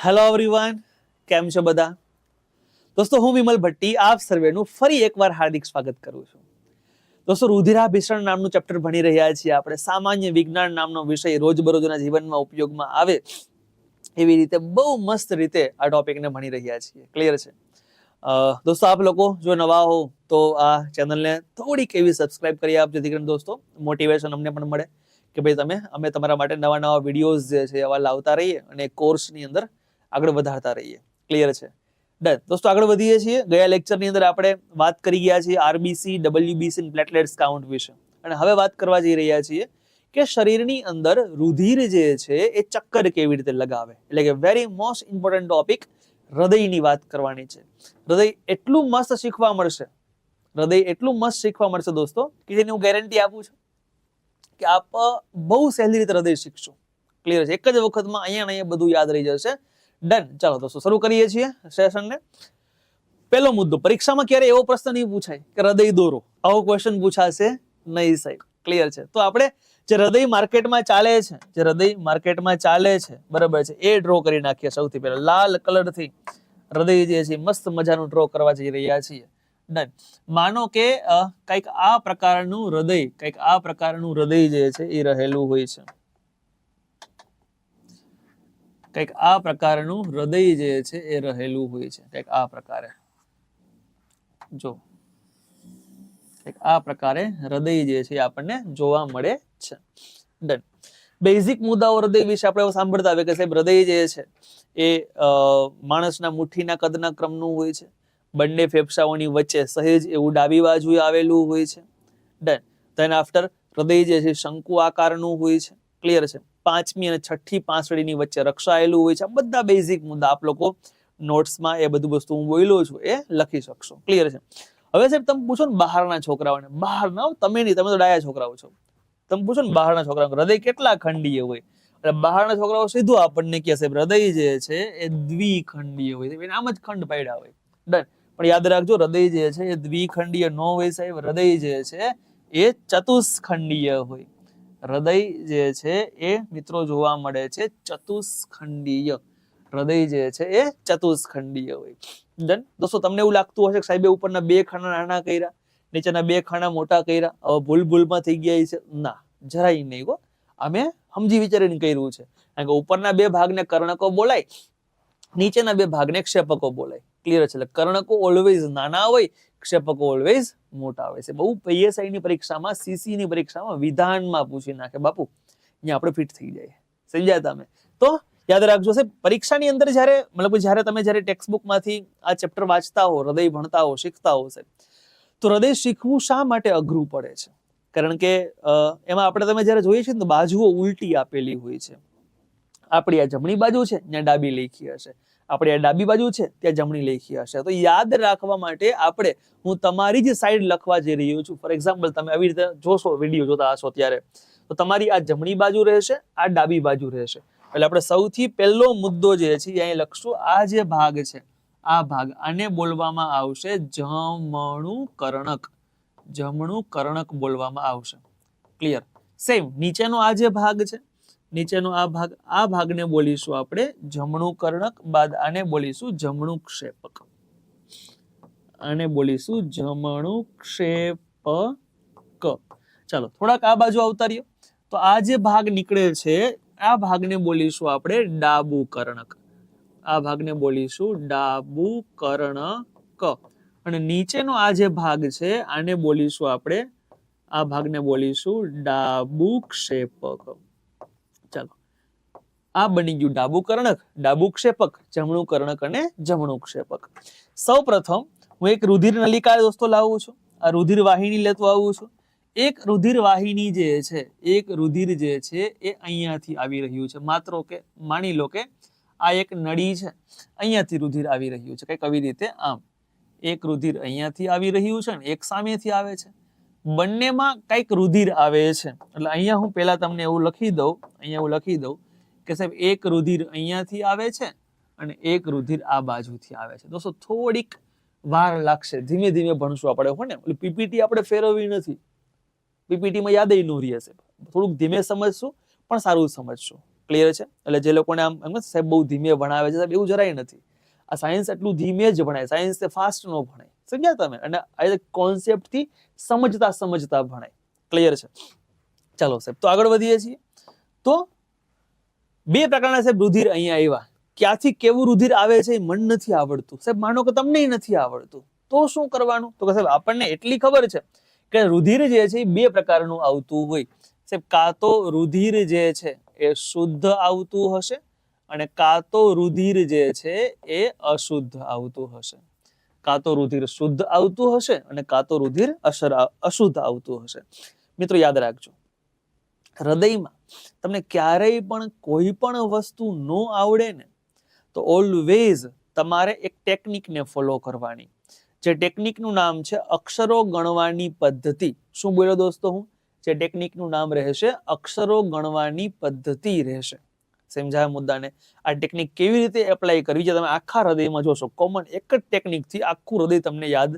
Hello everyone, કેમ છો બધા? દોસ્તો, હું વિમલ ભટ્ટી આપ સર્વેનું ફરી એકવાર હાર્દિક સ્વાગત કરું છું. દોસ્તો, રુધિરાભિસરણ નામનું ચેપ્ટર ભણી રહ્યા છીએ આપણે. સામાન્ય વિજ્ઞાન નામનો વિષય રોજબરોજના જીવનમાં ઉપયોગમાં આવે એવી રીતે બહુ મસ્ત રીતે આ ટોપિકને ભણી રહ્યા છીએ. ક્લિયર છે? દોસ્તો, આપ લોકો જો નવા હો તો આ ચેનલને થોડીક એવી સબસ્ક્રાઇબ કરી આપજો, જેથી કરીને દોસ્તો મોટિવેશન અમને પણ મળે કે ભાઈ અમે તમારા માટે નવા નવા વિડીયોઝ જે છે એવા લાવતા રહીએ અને કોર્સની અંદર આગળ વધારતા રહીએ. ક્લિયર છે? ડન. દોસ્તો, આગળ વધીએ છીએ. ગયા લેક્ચરની અંદર આપણે વાત કરી ગયા છીએ આરબીસી, ડબલ્યુબીસી અને પ્લેટલેટ્સ કાઉન્ટ વિશે, અને હવે વાત કરવા જઈ રહ્યા છીએ કે શરીરની અંદર રુધિર જે છે એ ચક્કર કેવી રીતે લગાવે. એટલે કે વેરી મોસ્ટ ઇમ્પોર્ટન્ટ ટોપિક, હૃદયની વાત કરવાની છે. હૃદય એટલું મસ્ત શીખવા મળશે દોસ્તો, કે જેની હું ગેરંટી આપું છું કે આપ બહુ સહેલી રીતે હૃદય શીખશો. ક્લિયર છે? એક જ વખતમાં અહીંયા બધું યાદ રહી જશે. ડન. ચાલો દોસ્તો, શરૂ કરીએ છીએ સેશનને. પહેલો મુદ્દો, પરીક્ષામાં ક્યારે એવો પ્રશ્ન નહીં પૂછાય કે હૃદય દોરો. આવો ક્વેશ્ચન પૂછાશે નહીં સાહેબ. ક્લિયર છે? તો આપણે જે હૃદય માર્કેટમાં ચાલે છે, બરાબર છે, એ ડ્રો કરી નાખીએ. સૌથી પહેલા લાલ કલરથી હૃદય જે છે મસ્ત મજાનું ડ્રો કરવા જઈ રહ્યા છીએ. ડન. માનો કે કંઈક આ પ્રકારનું હૃદય જે છે એ રહેલું હોય છે. કંઈક આ પ્રકારનું હૃદય જે છે એ રહેલું હોય છે. કંઈક આ પ્રકારે જો કંઈક આ પ્રકારે હૃદય જે છે એ આપણને જોવા મળે છે. ડન. બેઝિક મુદ્દાઓ હૃદય વિશે આપણે સાંભળતા આવે કે સાહેબ હૃદય જે છે એ માણસના મુઠ્ઠીના કદના ક્રમનું હોય છે. બંને ફેફસાઓની વચ્ચે સહેજ એવું ડાબી બાજુએ આવેલું હોય છે. ડન. ધેન આફ્ટર હૃદય જે છે શંકુ આકારનું હોય છે. ક્લિયર છે? 5મી અને 6ઠ્ઠી પાંસળીની વચ્ચે રક્ષાયેલું હોય છે. આ બધા બેઝિક મુદ્દા આપ લોકો નોટ્સમાં એ બધું વસ્તુ હું બોલ્યો છું એ લખી શકશો. ક્લિયર છે? હવે સાહેબ તમે પૂછો ને બહારના છોકરાઓને, બહારના, તમે નહીં, તમે તો ડાયા છોકરાઓ છો, તમે પૂછો ને બહારના છોકરાઓ હૃદય કેટલા ખંડીય હોય, એટલે બહારના છોકરાઓ સીધું આપણને કહે સાહેબ હૃદય જે છે એ દ્વિખંડીય હોય. આમ જ ખંડ પાડ્યા હોય. ડન. પણ યાદ રાખજો, હૃદય જે છે એ દ્વિખંડીય ન હોય સાહેબ. હૃદય જે છે એ ચતુષ્ખંડીય હોય. હૃદય જે છે એ મિત્રો જોવા મળે છે ચતુષ્ખંડીય. હૃદય જે છે એ ચતુષ્ખંડીય હોય. ડન. દોસ્તો, તમને એવું લાગતું હશે કે સાહેબે ઉપરના 2 ખાના નાના કર્યા, નીચેના 2 ખાના મોટા કર્યા, હવે ભૂલમાં થઈ ગયા છે. ના, જરાય નહીં હો. અમે સમજી વિચારીને કર્યું છે. કારણ કે ઉપરના 2 ભાગને કર્ણકો બોલાય, નીચેના 2 ભાગને ક્ષેપકો બોલાય. ક્લિયર છે? એટલે કર્ણકો ઓલવેઝ નાના હોય, ક્ષેપકો ઓલવેઝ મોટા હોય છે. બહુ પીએસઆઈ ની પરીક્ષામાં, સીસી ની પરીક્ષામાં વિધાનમાં પૂછી નાખે બાપુ, અહીંયા આપણે ફિટ થઈ જાય. સમજ્યા તમે? તો યાદ રાખજો સાહેબ, પરીક્ષાની અંદર જ્યારે તમે ટેક્સ્ટબુકમાંથી આ ચેપ્ટર વાંચતા હો, હૃદય ભણતા હો, શીખતા હો સાહેબ, તો હૃદય શીખવું શા માટે અઘરું પડે છે? કારણ કે એમાં તમે જ્યારે જોઈએ છે ને તો બાજુઓ ઉલટી આપેલી હોય છે. આપણી આ જમણી બાજુ છે ત્યાં ડાબી લખી હશે, આપણે આ ડાબી બાજુ છે ત્યાં જમણી લખી હશે. તો યાદ રાખવા માટે હું તમારી જ સાઈડ લખવા જઈ રહ્યો છું. ફોર એક્ઝામ્પલ, તમે આવી રીતે જોશો, વિડીયો જોતા હશો ત્યારે, તો તમારી આ જમણી બાજુ રહેશે, આ ડાબી બાજુ રહેશે. એટલે આપણે સૌથી પહેલો મુદ્દો જે છે અહીં લખશું, આ જે ભાગ છે, આ ભાગ, આને બોલવામાં આવશે જમણું કર્ણક. જમણું કર્ણક બોલવામાં આવશે. ક્લિયર? સેમ નીચેનો આ જે ભાગ છે, નીચેનો આ ભાગને બોલીશું આપણે જમણું કર્ણક, બાદ આને બોલીશું જમણું ક્ષેપક. આને બોલીશું જમણું ક્ષેપક. ચાલો થોડાક આ બાજુ આવતા રહ્યો. તો આ જે ભાગ નીકળે છે, આ ભાગને બોલીશું આપણે ડાબું કર્ણક. આ ભાગને બોલીશું ડાબું કર્ણક. અને નીચેનો આ જે ભાગ છે, આને બોલીશું આપણે, આ ભાગને બોલીશું ડાબું ક્ષેપક. ચાલો, આ બની ગયું ડાબું કર્ણક, ડાબું ક્ષેપક, જમણું કર્ણક અને જમણું ક્ષેપક. સૌ પ્રથમ હું એક રુધિર નલિકા દોસ્તો લાવું છું. આ રુધિર વાહિની લેતો આવું છું. એક રુધિર વાહિની જે છે, એક રુધિર જે છે એ અહીંયાથી આવી રહ્યું છે. માની લો કે આ એક નળી છે, અહીંયાથી રુધિર આવી રહ્યું છે, કંઈક આવી રીતે. આમ એક રુધિર અહીંયાથી આવી રહ્યું છે ને એક સામેથી આવે છે. બંનેમાં કંઈક રુધિર આવે છે. એટલે અહીંયા હું પહેલા તમને એવું લખી દઉં કે સાહેબ એક રુધિર અહીંયાથી આવે છે અને એક રુધિર આ બાજુથી આવે છે. દોસ્તો, થોડીક વાર લાગશે, ધીમે ધીમે ભણશું આપણે. હો ને, પીપીટી આપણે ફેરવવી નથી, પીપીટીમાં યાદ ન રહી હશે. થોડુંક ધીમે સમજશું પણ સારું સમજશું. ક્લિયર છે? એટલે જે લોકોને આમ સાહેબ બહુ ધીમે ભણાવે છે સાહેબ, એવું જરાય નથી. આ સાયન્સ એટલું ધીમે જ ભણાય, સાયન્સ ફાસ્ટ નો ભણાય, સમજ્યા તમે? અને આ કોન્સેપ્ટ થી સમજતા ભણાય. ક્લિયર છે? ચાલો સાહેબ, તો આગળ વધીએ છીએ. તો બે પ્રકારના સાહેબ રુધિર અહીંયા આવ્યા. ક્યાંથી કેવું રુધિર આવે છે એ મને નથી આવડતું. સાહેબ માનો કે તમને નથી આવડતું, તો શું કરવાનું? તો સાહેબ આપણને એટલી ખબર છે કે રુધિર જે છે એ બે પ્રકારનું આવતું હોય. સાહેબ કાં તો રુધિર જે છે એ શુદ્ધ આવતું હશે અને કાં તો રુધિર જે છે એ અશુદ્ધ આવતું હશે. કાં તો રુધિર શુદ્ધ આવતું હશે અને કાં તો રુધિર અશુદ્ધ આવતું હશે. મિત્રો યાદ રાખજો, હૃદયમાં તમને ક્યારેય પણ કોઈ પણ વસ્તુ ન આવડે ને તો ઓલવેઝ તમારે એક ટેકનિકને ફોલો કરવાની. જે ટેકનિકનું નામ છે અક્ષરો ગણવાની પદ્ધતિ. શું બોલ્યો દોસ્તો હું? જે ટેકનિકનું નામ રહેશે અક્ષરો ગણવાની પદ્ધતિ રહેશે. સમજાય મુદ્દાને? આ ટેકનિક કેવી રીતે એપ્લાય કરવી છે તમે આખા હૃદયમાં જોશો. કોમન એક જ ટેકનિકથી આખું હૃદય તમને યાદ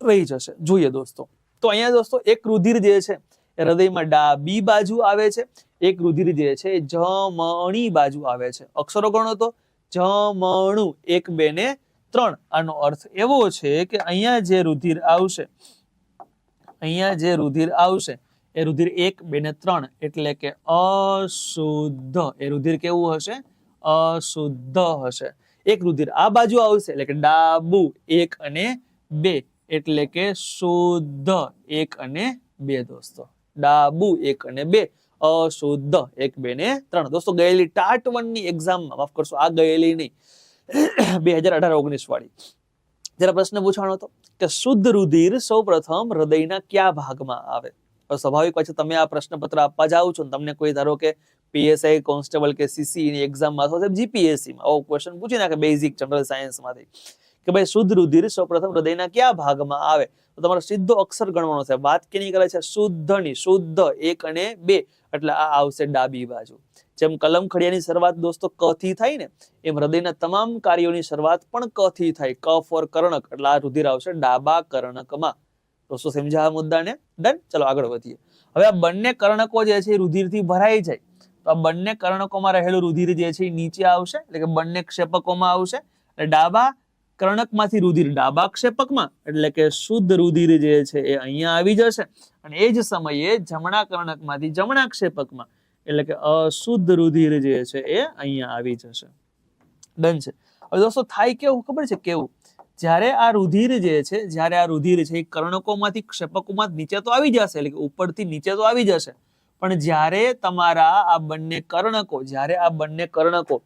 રહી જશે. જોઈએ દોસ્તો, તો અહીંયા દોસ્તો એક રુધિર જે છે એ હૃદયમાં ડાબી બાજુ આવે છે, એક રુધિર જે છે એ જમણી બાજુ આવે છે. અક્ષરો ગણો તો જમણું 1 2 ને 3. આનો અર્થ એવો છે કે અહીંયા જે રુધિર આવશે, અહીંયા જે રુધિર આવશે એ રુધિર 1 2 ને 3 એટલે કે અશુદ્ધ. એ રુધિર કેવું હશે? અશુદ્ધ હશે. એક રુધિર આ બાજુ આવશે એટલે કે ડાબુ 1 અને 2 એટલે કે શુદ્ધ 1 અને 2 દોસ્તો. ડાબુ 1 અને 2, અશુદ્ધ 1 2 ને 3. દોસ્તો ગયેલી ટાટ 1 ની એક્ઝામમાં, માફ કરશો આ ગયેલી નહીં, 2018-19 વાળી, જરા પ્રશ્ન પૂછવાનો હતો કે શુદ્ધ રુધિર સૌપ્રથમ હૃદયના કયા ભાગમાં આવે? સ્વાભાવિક પછી તમે આ પ્રશ્નપત્ર આપવા જાઓ છો, તમને કોઈ ધારો કે પીએસઆઈ કોન્સ્ટેબલ કે સીસી ની એક્ઝામમાં અથવા જીપીએસસી માં આવો ક્વેશ્ચન પૂછી નાખે બેઝિક જનરલ સાયન્સ માંથી કે ભાઈ શુદ્ધ રુધિર સૌપ્રથમ હૃદયના કયા ભાગમાં આવે, તો તમારો સીધો અક્ષર ગણવાનો છે. વાત કેની કરે છે? શુદ્ધની. શુદ્ધ 1 અને 2 એટલે આ આવશે ડાબી બાજુ. જેમ કલમ ખડિયાની શરૂઆત દોસ્તો ક થી થાય ને, એમ હૃદયના તમામ કાર્યોની શરૂઆત પણ ક થી થાય. ક ફોર કર્ણક એટલે આ રુધિર આવશે ડાબા કર્ણકમાં. દોસ્તો સમજ્યા આ મુદ્દાને? ડન. ચલો આગળ વધીએ. હવે આ બંને કર્ણકો જે છે એ રુધિરથી ભરાઈ જાય તો આ બંને કર્ણકોમાં રહેલું રુધિર જે છે એ નીચે આવશે, એટલે કે બંને ક્ષેપકોમાં આવશે. એટલે ડાબા કર્ણકમાંથી રુધિર ડાબા ક્ષેપકમાં એટલે કે શુદ્ધ રુધિર જે છે એ અહીંયા આવી જશે અને એ જ સમયે જમણા કર્ણકમાંથી જમણા ક્ષેપકમાં એટલે કે અશુદ્ધ રુધિર જે છે એ અહીંયા આવી જશે. ડન છે. હવે દોસ્તો થાય કેવું ખબર છે? કેવું? જ્યારે આ રુધિર જે છે, જ્યારે આ રુધિર છે એ કર્ણકોમાંથી ક્ષેપકોમાં નીચે તો આવી જશે, એટલે કે ઉપરથી નીચે તો આવી જશે, પણ જ્યારે તમારા આ બંને કર્ણકો, જ્યારે આ બંને કર્ણકો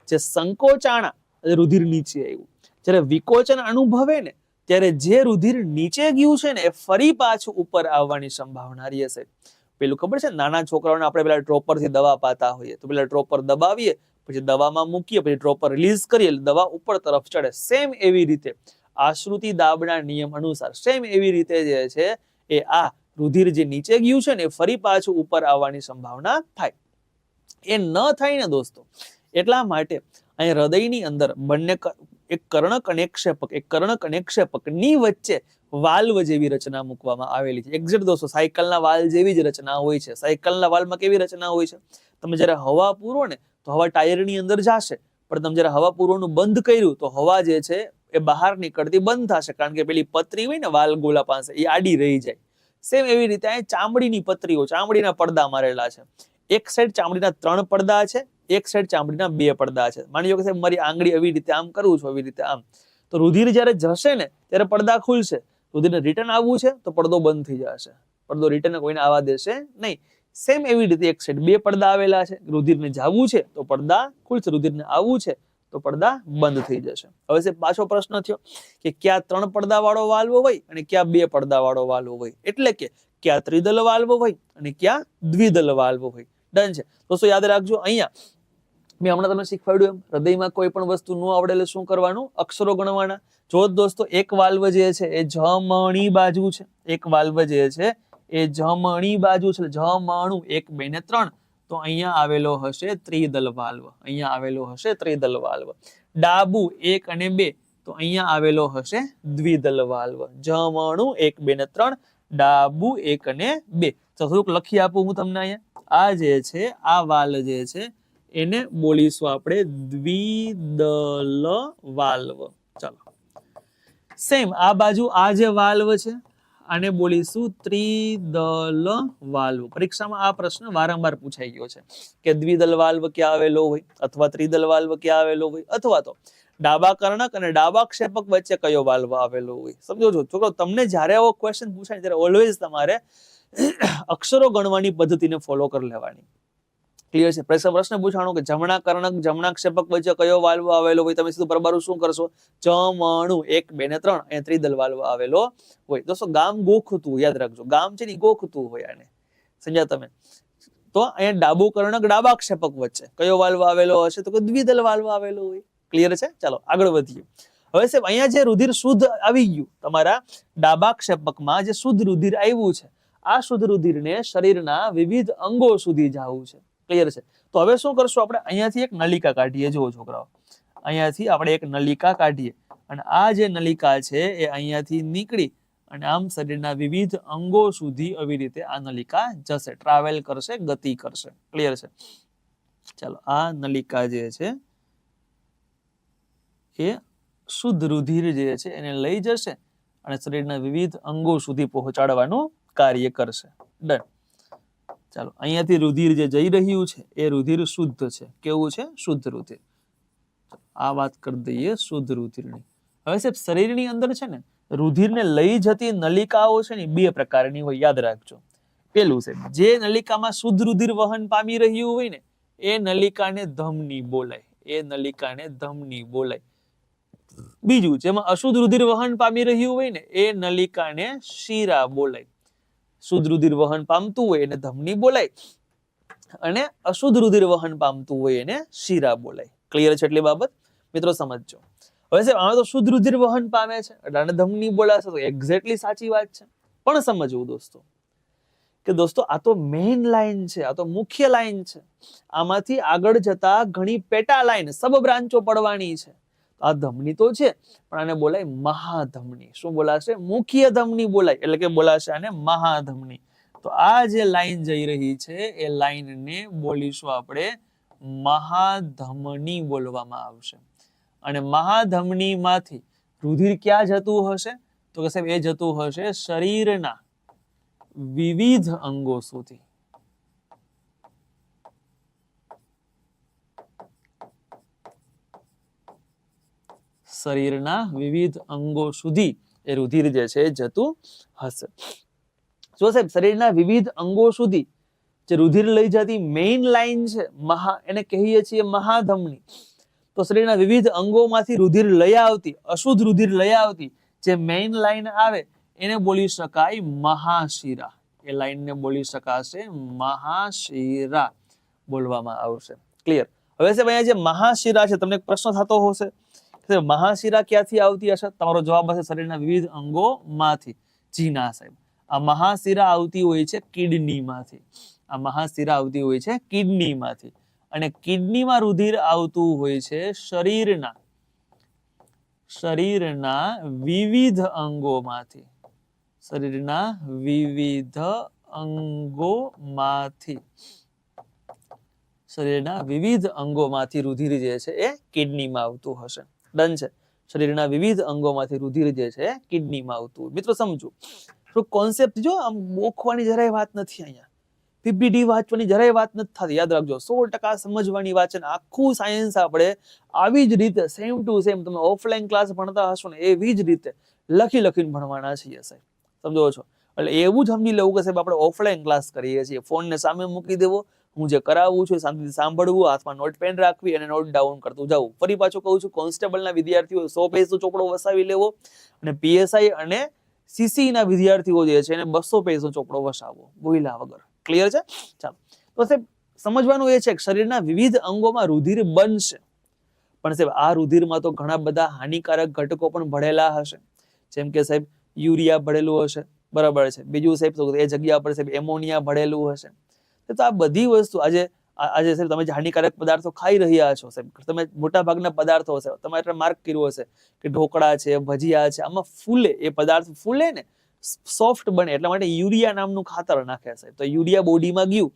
જે સંકોચાણા રુધિર નીચે આવ્યું, જ્યારે વિકોચન અનુભવે ને ત્યારે જે રુધિર નીચે ગયું છે ને એ ફરી પાછું ઉપર આવવાની સંભાવના રહેશે. પેલું ખબર છે, નાના છોકરાઓને આપણે પેલા ડ્રોપર થી દવા પાતા હોઈએ તો પેલા ડ્રોપર દબાવીએ, પછી દવામાં મૂકીએ, પછી ડ્રોપર રિલીઝ કરીએ એટલે દવા ઉપર તરફ ચડે. સેમ એવી રીતે આશ્રુતિ દાબના નિયમ અનુસાર, સેમ એવી રીતે જે છે એ આ રુધિર જે નીચે ગયું છે ને એ ફરી પાછું ઉપર આવવાની સંભાવના થાય. એ ન થાય ને દોસ્તો, એટલા માટે અહીં હૃદયની અંદર બંને એક કર્ણક અને ક્ષેપક, એક કર્ણક અને ક્ષેપક ની વચ્ચે વાલ્વ જેવી રચના મૂકવામાં આવેલી છે. એક્ઝેક્ટ દોસ્તો સાયકલના વાલ જેવી જ રચના હોય છે. સાયકલના વાલમાં કેવી રચના હોય છે? તમે જયારે હવા પૂરો ને તો હવા ટાયરની અંદર જશે, પણ તમે જયારે હવા પૂરવાનું બંધ કર્યું તો હવા જે છે એ બહાર નીકળતી બંધ થશે, કારણ કે પેલી પતરી હોય ને વાલ ગોળા પાસે એ આડી રહી જાય. સેમ એવી રીતે અહીં ચામડીની પતરીઓ, ચામડીના પડદા મારેલા છે. એક સાઈડ ચામડીના 3 પડદા છે, એક સાઈડ ચામડીના 2 પડદા છે. માની લો કે સાહેબ મારી આંગળી આવી રીતે આમ કરું છું, આવી રીતે આમ, તો રુધિર જયારે જશે ને ત્યારે પડદા ખુલશે. રુધિરને રિટર્ન આવવું છે તો પડદો બંધ થઈ જશે, પડદો રિટર્ન કોઈને આવવા દેશે નહીં. સેમ એવી રીતે એક સાઈડ 2 પડદા આવેલા છે, રુધિરને જવું છે તો પડદા ખુલશે, રુધિરને આવવું છે તો પડદા બંધ થઈ જશે. હવે સાહેબ પાછો પ્રશ્ન થયો કે ક્યાં 3 પડદા વાળો વાલ્વ હોય અને ક્યાં 2 પડદા વાળો વાલ્વ હોય, એટલે કે ક્યાં ત્રિદલ વાલ્વ હોય અને ક્યાં દ્વિદલ વાલ્વ હોય. ડન છે દોસ્તો? યાદ રાખજો, અહીંયા મેં હમણાં તમને શીખવાડ્યું એમ હૃદયમાં કોઈ પણ વસ્તુ ન આવડે એટલે શું કરવાનું? અક્ષરો ગણવાના. જો દોસ્તો એક વાલ્વ જે છે એ જમણી બાજુ છે, એક વાલ્વ જે છે એ જમણી બાજુ છે, જમણું 1 2 ને 3, તો અહીંયા આવેલો હશે ત્રિદલ વાલ્વ. અહીંયા આવેલો હશે ત્રિદલ વાલ્વ. ડાબુ 1 અને 2 તો અહીંયા આવેલો હશે દ્વિદલ વાલ્વ. જમણું 1 2 ને 3, ડાબુ 1 અને 2. તો થોડુંક લખી આપું હું તમને અહીંયા. આ જે છે આ વાલ્વ જે છે એને બોલીશું આપણે દ્વિદલ વાલ્વ. ચાલો સેમ આ બાજુ આ જે વાલ્વ છે આને બોલીશું ત્રિદલ વાલ્વ. પરીક્ષામાં આ પ્રશ્ન વારંવાર પૂછાઈ ગયો છે કે દ્વિદલ વાલ્વ ક્યાં આવેલો હોય અથવા ત્રિદલ વાલ્વ ક્યાં આવેલો હોય અથવા તો ડાબા કર્ણક અને ડાબા ક્ષેપક વચ્ચે કયો વાલ્વ આવેલો હોય. સમજો છો છોકરો, તમને જ્યારે આવો ક્વેશ્ચન પૂછાય ત્યારે ઓલવેઝ તમારે અક્ષરો ગણવાની પદ્ધતિને ફોલો કરી લેવાની. ક્લિયર છે? પ્રશ્ન પૂછાણો કે જમણા કર્ણક જમણા ક્ષેપક વચ્ચે કયો વાલ્વ આવેલો હોય, તમે સીધું પરબારું શું કરશો? જમણું 1 2 ને 3 અહીંયા ત્રિદલ વાલ્વ આવેલો હોય. દોસ્તો ગામ ગોખતું યાદ રાખજો, ગામ છે ને ગોખતું હોય આને. સમજ્યા તમે? તો અહીંયા ડાબુ કર્ણક ડાબા ક્ષેપક વચ્ચે કયો વાલ્વ આવેલો હશે? તો કે દ્વિદલ વાલ્વ આવેલો હોય. ક્લિયર છે? ચાલો આગળ વધીએ. હવે સાહેબ અહીંયા જે રુધિર શુદ્ધ આવી ગયું તમારા ડાબા ક્ષેપકમાં, જે શુદ્ધ રુધિર આવ્યું છે, આ શુદ્ધ રુધિરને શરીરના વિવિધ અંગો સુધી જવું છે. ક્લિયર છે? તો હવે શું કરશું આપણે? અહીંયાથી એક નલિકા કાઢીએ. જુઓ છોકરાઓ, અહીંયાથી આપણે એક નલિકા કાઢીએ અને આ જે નલિકા છે એ અહીંયાથી નીકળી અને આમ શરીરના વિવિધ અંગો સુધી આવી રીતે આ નલિકા જશે, ટ્રાવેલ કરશે, ગતિ કરશે. ક્લિયર છે? ચાલો આ નલિકા જે છે એ શુદ્ધ રુધિર જે છે એને લઈ જશે અને શરીરના વિવિધ અંગો સુધી પહોંચાડવાનું કાર્ય કરશે. ડન. ચાલો અહીંયાથી રુધિર જે જઈ રહ્યું છે એ રુધિર શુદ્ધ છે. કેવું છે? શુદ્ધ રુધિર. આ વાત કરી દઈએ શુદ્ધ રુધિરની. હવે સાહેબ શરીરની અંદર છે ને રુધિરને લઈ જતી નલિકાઓ છે ને 2 પ્રકારની હોય, યાદ રાખજો. પેલું છે જે નલિકામાં શુદ્ધ રુધિર વહન પામી રહ્યું હોય ને એ નલિકાને ધમની બોલાય, એ નલિકાને ધમની બોલાય. બીજું જેમાં અશુદ્ધ રુધિર વહન પામી રહ્યું હોય ને એ નલિકાને શિરા બોલાય. શુદ્ધ રુધિર વહન પામતું હોય એને ધમની બોલાય અને અશુદ્ધ રુધિર વહન પામતું હોય એને શિરા બોલાય. ક્લિયર છે એટલી બાબત? મિત્રો સમજજો. હવે સાહેબ આમાં તો શુદ્ધ રુધિર વહન પામે છે એટલે આને ધમની બોલાશે, તો એક્ઝેક્ટલી સાચી વાત છે. પણ સમજવું દોસ્તો કે દોસ્તો આ તો મેઇન લાઈન છે, આ તો મુખ્ય લાઈન છે. આમાંથી આગળ જતા ઘણી પેટા લાઈન સબ બ્રાન્ચો પડવાની છે. આ ધમની તો છે પણ આને બોલાય મહાધમની. શું બોલાશે? મુખ્ય ધમની બોલાય, એટલે કે બોલાશે આને મહાધમની. તો આ જે લાઈન જઈ રહી છે એ લાઈનને બોલીશું આપણે મહાધમની બોલવામાં આવશે. અને મહાધમની માંથી રુધિર ક્યાં જતું હશે? તો કે સાહેબ એ જતું હશે શરીરના વિવિધ અંગો સુધી. શરીરના વિવિધ અંગો સુધી એ રુધિર જે છે જતું હશે. જો સાહેબ શરીરના વિવિધ અંગો સુધી જે રુધિર લઈ જતી મેઇન લાઈન છે એને કહીએ છીએ મહાધમની. તો શરીરના વિવિધ અંગોમાંથી રુધિર લઈ આવતી, અશુદ્ધ રુધિર લઈ આવતી જે મેઇન લાઈન આવે એને બોલી શકાય મહાશિરા. એ લાઈનને બોલી શકાશે મહાશિરા બોલવામાં આવશે. ક્લિયર? હવે સાહેબ અહીંયા જે મહાશિરા છે તમને પ્રશ્ન થતો હશે મહાશિરા ક્યાંથી આવતી હશે? તમારો જવાબ હશે શરીરના વિવિધ અંગોમાંથી. જી ના સાહેબ, આ મહાશિરા આવતી હોય છે કિડનીમાંથી. આ મહાશિરા આવતી હોય છે કિડનીમાંથી અને કિડનીમાં રુધિર આવતું હોય છે શરીરના વિવિધ અંગોમાંથી. શરીરના વિવિધ અંગોમાંથી. શરીરના વિવિધ અંગોમાંથી રુધિર જે છે એ કિડનીમાં આવતું હશે. ડન છે? શરીરના વિવિધ અંગોમાંથી રુધિર જે છે કિડનીમાં આવતું. મિત્રો સમજો તો કોન્સેપ્ટ જો આમ ગોખવાની જરાય વાત નથી, અહીંયા પીપીટી વાંચવાની જરાય વાત નથી થતી. યાદ રાખજો 100% સમજવાની વાત છે. આખું સાયન્સ આપણે આવી જ રીતે સેમ ટુ સેમ તમે ઓફલાઈન ક્લાસ ભણતા હશો ને એવી જ રીતે લખીને ભણવાના છીએ સાહેબ. સમજો છો? એટલે એવું જ સમજી લેવું કે સાહેબ આપણે ઓફલાઈન ક્લાસ કરીએ છીએ. ફોનને સામે મૂકી દેવો, હું જે કરાવું છું શાંતિથી સાંભળવું, હાથમાં નોટ પેન રાખવી અને નોટ ડાઉન કરતું જવું. ફરી પાછું કહું છું, કોન્સ્ટેબલના વિદ્યાર્થીઓ 100 પેજનો ચોપડો વસાવી લેવો અને પીએસઆઈ અને સીસી ના વિદ્યાર્થીઓ જે છે એને 200 પેજનો ચોપડો વસાવવો બોલ્યા વગર. ક્લિયર છે? ચાલો તો સાહેબ સમજવાનું એ છે કે શરીરના વિવિધ અંગોમાં રુધિર બનશે પણ સાહેબ આ રુધિરમાં તો ઘણા બધા હાનિકારક ઘટકો પણ ભળેલા હશે. જેમ કે સાહેબ યુરિયા ભળેલું હશે, બરાબર છે. બીજું સાહેબ એ જગ્યા પર સાહેબ એમોનિયા ભળેલું હશે. તો આ બધી વસ્તુ આજે સાહેબ તમે જે હાનિકારક પદાર્થો ખાઈ રહ્યા છો સાહેબ, તમે મોટા ભાગના પદાર્થો હશે તમે એટલે માર્ક કર્યું હશે કે ઢોકળા છે, ભજીયા છે, આમાં ફૂલે, એ પદાર્થ ફૂલે ને સોફ્ટ બને એટલા માટે યુરિયા નામનું ખાતર નાખે સાહેબ. તો યુરિયા બોડીમાં ગયું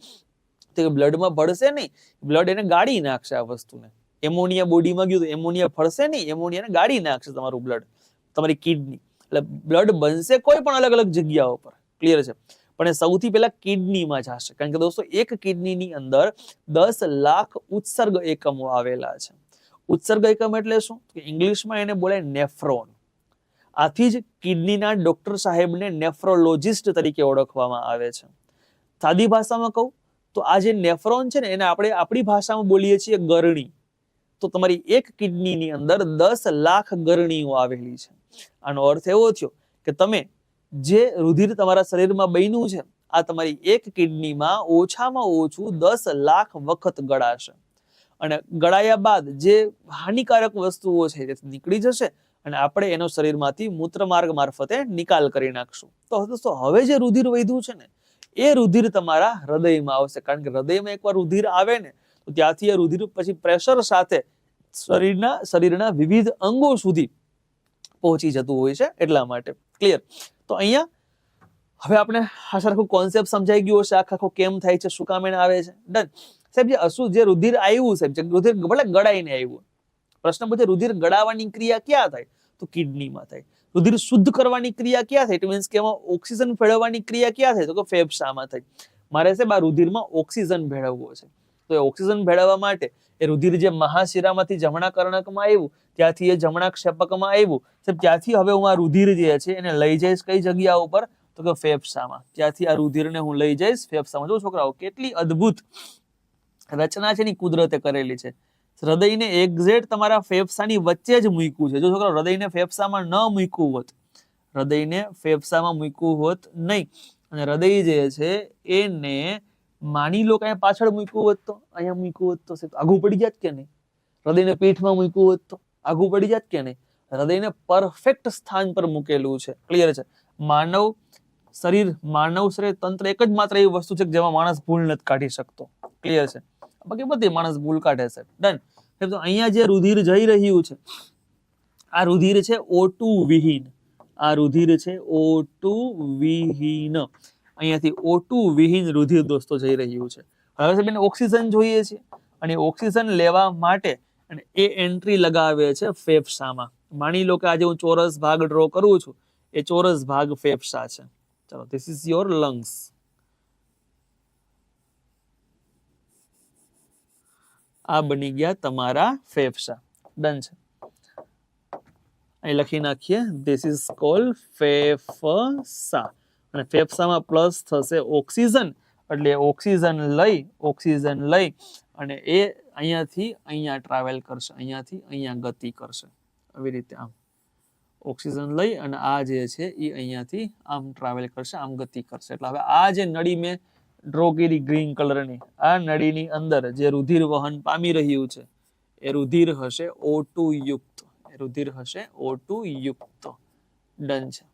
તો બ્લડમાં ભળશે નહીં, બ્લડ એને ગાળી નાખશે આ વસ્તુને. એમોનિયા બોડીમાં ગયું તો એમોનિયા ભળશે નહીં, એમોનિયાને ગાળી નાખશે તમારું બ્લડ, તમારી કિડની. એટલે બ્લડ બનશે કોઈ પણ અલગ અલગ જગ્યાઓ પર, ક્લિયર છે, પણ એ સૌથી પહેલા કિડનીમાં જશે. કારણ કે દોસ્તો એક કિડનીની અંદર 10 લાખ ઉત્સર્ગ એકમો આવેલા છે. ઉત્સર્ગ એકમ એટલે શું? ઇંગ્લિશમાં એને બોલાય નેફ્રોન. આથી જ કિડનીના ડોક્ટર સાહેબને નેફ્રોલોજિસ્ટ તરીકે ઓળખવામાં આવે છે. સાદી ભાષામાં કહું તો આ જે નેફ્રોન છે ને એને આપણે આપણી ભાષામાં બોલીએ છીએ ગરણી. તો તમારી એક કિડનીની અંદર 10 લાખ ગરણીઓ આવેલી છે. આનો અર્થ એવો થયો કે તમે જે રુધિર તમારા શરીરમાં બન્યું છે આ તમારી એક કિડનીમાં ઓછામાં ઓછું 10 લાખ વખત ગળાશે, અને ગળાયા બાદ જે હાનિકારક વસ્તુઓ છે તે નીકળી જશે અને આપણે એનો શરીરમાંથી મૂત્રમાર્ગ મારફતે નિકાલ કરી નાખશું. તો દોસ્તો હવે જે રુધિર વધ્યું છે ને એ રુધિર તમારા હૃદયમાં આવશે. કારણ કે હૃદયમાં એકવાર રુધિર આવે ને તો ત્યાંથી એ રુધિર પછી પ્રેશર સાથે શરીરના વિવિધ અંગો સુધી પહોંચી જતું હોય છે, એટલા માટે. ક્લિયર? તો અહીંયા હવે આપણે આખો કોન્સેપ્ટ સમજાઈ ગયો હશે, આખો કેમ થાય છે, શું કામ એને આવે છે. ડન સાહેબ. જે રુધિર આવ્યું સાહેબ, રુધિર ભલે ગળાઈને આવ્યું, પ્રશ્ન પૂછે રુધિર ગળાવવાની ક્રિયા ક્યાં થાય? તો કિડનીમાં થાય. રુધિર શુદ્ધ કરવાની ક્રિયા ક્યાં થાય? ઇટ મીન્સ કે એમાં ઓક્સિજન ભેળવવાની ક્રિયા ક્યાં થાય? તો કે ફેફસામાં થાય. મારે સાહેબ આ રુધિરમાં ઓક્સિજન ભેળવવો છે, તો એ ઓક્સિજન ભેળવવા માટે એ રુધિર જે મહાશિરામાંથી જમણા કર્ણકમાં આવ્યું, ત્યાંથી એ જમણા ક્ષેપકમાં આવ્યું, સાહેબ ત્યાંથી હવે હું આ રુધિર જે છે એને લઈ જઈશ કઈ જગ્યા ઉપર? તો કે ફેફસામાં. ત્યાંથી આ રુધિરને હું લઈ જઈશ ફેફસામાં. જો છોકરાઓ કેટલી અદ્ભુત રચના છે એની કુદરતે કરેલી છે. હૃદયને એક્ઝેક્ટ તમારા ફેફસાની વચ્ચે જ મૂક્યું છે. જો છોકરાઓ હૃદયને ફેફસામાં ન મૂક્યું હોત, હૃદયને ફેફસામાં મૂક્યું હોત નહીં, અને હૃદય જે છે એને માની લો કે અહીંયા પાછળ મૂક્યું હોત તો, અહીંયા મૂક્યું હોત તો આઘું પડી જાત કે નહીં? હૃદયને પીઠમાં મૂક્યું હોત તો આઘું પડી જાત કે નહીં? હૃદયને પરફેક્ટ સ્થાન પર મૂકેલું છે. ક્લિયર છે? માનવ શરીર તંત્ર એક જ માત્ર એવી વસ્તુ છે કે જેમાં માણસ ભૂલ નથી કાઢી શકતો. ક્લિયર છે? બાકી બધી માણસ ભૂલ કાઢે છે. ડન. તો અહીંયા જે રુધિર જઈ રહ્યું છે આ રુધિર છે O2 વિહીન. આ રુધિર છે O2 વિહીન. અહીંયાથી O2 વિહીન રુધિર દોસ્તો જઈ રહ્યું છે. હવે સાહેબ એને ઓક્સિજન જોઈએ છે, અને ઓક્સિજન લેવા માટે અને એ એન્ટ્રી લગાવે છે ફેફસામાં. માની લો કે આજે હું ચોરસ ભાગ ડ્રો કરું છું, એ ચોરસ ભાગ ફેફસા છે. ચલો, ધીસ ઇઝ યોર લંગ્સ. આ બની ગયા તમારા ફેફસા. ડન છે? અહીં લખી નાખીએ, ધીસ ઇઝ કોલ્ડ ફેફસા. અને ફેફસામાં પ્લસ થશે ઓક્સિજન, એટલે ઓક્સિજન લઈ અને એ અહીંયાથી અહીંયા ટ્રાવેલ કરશે, અહીંયાથી અહીંયા ગતિ કરશે. આવી રીતે આમ ઓક્સિજન લઈ અને આ જે છે એ અહીંયાથી આમ ટ્રાવેલ કરશે, આમ ગતિ કરશે. એટલે હવે આ જે નળી મેં ડ્રો કરી ગ્રીન કલરની, આ નળીની અંદર જે રુધિર વહન પામી રહ્યું છે એ રુધિર હશે O2 યુક્ત. રુધિર હશે O2 યુક્ત. ડન છે?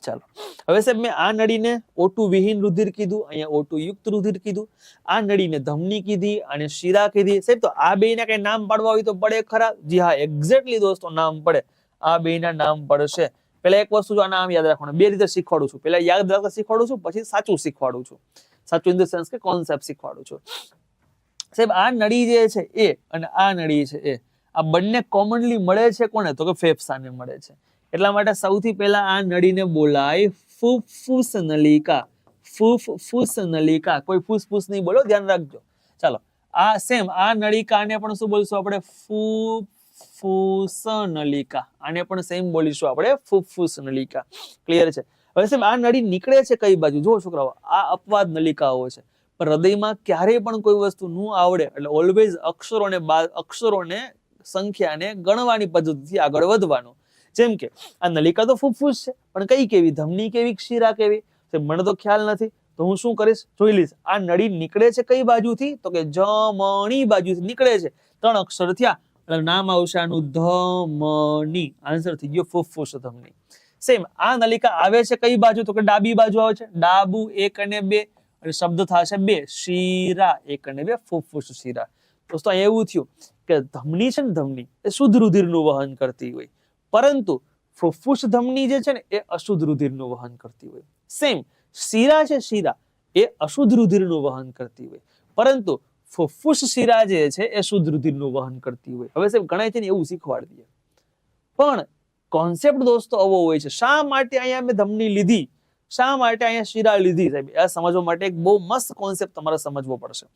ચાલો, હવે સાહેબ મેં આ નળીને O2 વિહીન રુધિર કીધું, અહીંયા O2 યુક્ત રુધિર કીધું. આ નળીને ધમની કીધી અને શિરા કીધી. સાહેબ તો આ બેયના કઈ નામ પાડવા હોય તો પડે ખરા? જી હા, એક્ઝેક્ટલી દોસ્તો નામ પડે. આ બેયના નામ પડશે. પેલા એક વસ્તુ આ નામ યાદ રાખવાનું, બે રીતે શીખવાડું છું. પેલા યાદ રાખતા શીખવાડું છું, પછી સાચું શીખવાડું છું. સાચું ઇન ધ સેન્સ કે કોન્સેપ્ટ શીખવાડું છું. સાહેબ આ નળી જે છે એ અને આ નળી છે એ, આ બંને કોમનલી મળે છે કોને? તો કે ફેફસાને મળે છે. એટલા માટે સૌથી પહેલા આ નળીને બોલાય ફૂફૂસ નલિકા. ફૂફૂસ નલિકા. કોઈ ફૂસફૂસ નહીં બોલો, ધ્યાન રાખજો. ચાલો, આ સેમ આ નળિકાને પણ શું બોલશું આપણે? ફૂફૂસ નલિકા. આને પણ સેમ બોલીશું આપણે ફૂફૂસ નલિકા. ક્લિયર છે? હવે સાહેબ આ નળી નીકળે છે કઈ બાજુ? જો છોકરાઓ, આ અપવાદ નલિકાઓ છે. પણ હૃદયમાં ક્યારેય પણ કોઈ વસ્તુ ન આવડે એટલે ઓલવેઝ અક્ષરોને સંખ્યાને ગણવાની પદ્ધતિથી આગળ વધવાનું. જેમ કે આ નલિકા તો ફૂફૂસ છે, પણ કઈ કેવી? ધમની કેવી? શિરા કેવી? મને તો ખ્યાલ નથી, તો હું શું કરીશ? જોઈ લઈશ. આ નળી નીકળે છે કઈ બાજુથી? તો કે જમણી બાજુથી નીકળે છે. 3 અક્ષર થયા એટલે નામ આવશે આનું ધમની. આન્સર થઈ ગયો ફૂફૂસ ધમની. સેમ આ નલિકા આવે છે કઈ બાજુ? તો કે ડાબી બાજુ આવે છે. ડાબુ 1 અને 2 એટલે શબ્દ થશે 2. શિરા 1 અને 2 ફૂફૂસ શિરા. દોસ્તો એવું થયું કે ધમની છે ને, ધમની એ શુદ્ધ રુધિરનું વહન કરતી હોય, પરંતુ ફૂફૂસ ધમની જે છે ને એ અશુદ્ધ રુધિરનું વહન કરતી હોય. સેમ શિરા છે, શિરા એ અશુદ્ધ રુધિરનું વહન કરતી હોય. પરંતુ ફુફ્ફુસ શિરા જે છે એ શુદ્ધ રુધિરનું વહન કરતી હોય. હવે સાહેબ ઘણા છે ને એવું શીખવાડી દે, પણ કોન્સેપ્ટ દોસ્તો આવો હોય છે. શા માટે અહીંયા મેં ધમની લીધી, શા માટે અહીંયા શિરા લીધી, સાહેબ આ સમજવા માટે એક બહુ મસ્ત કોન્સેપ્ટ તમારે સમજવો પડશે.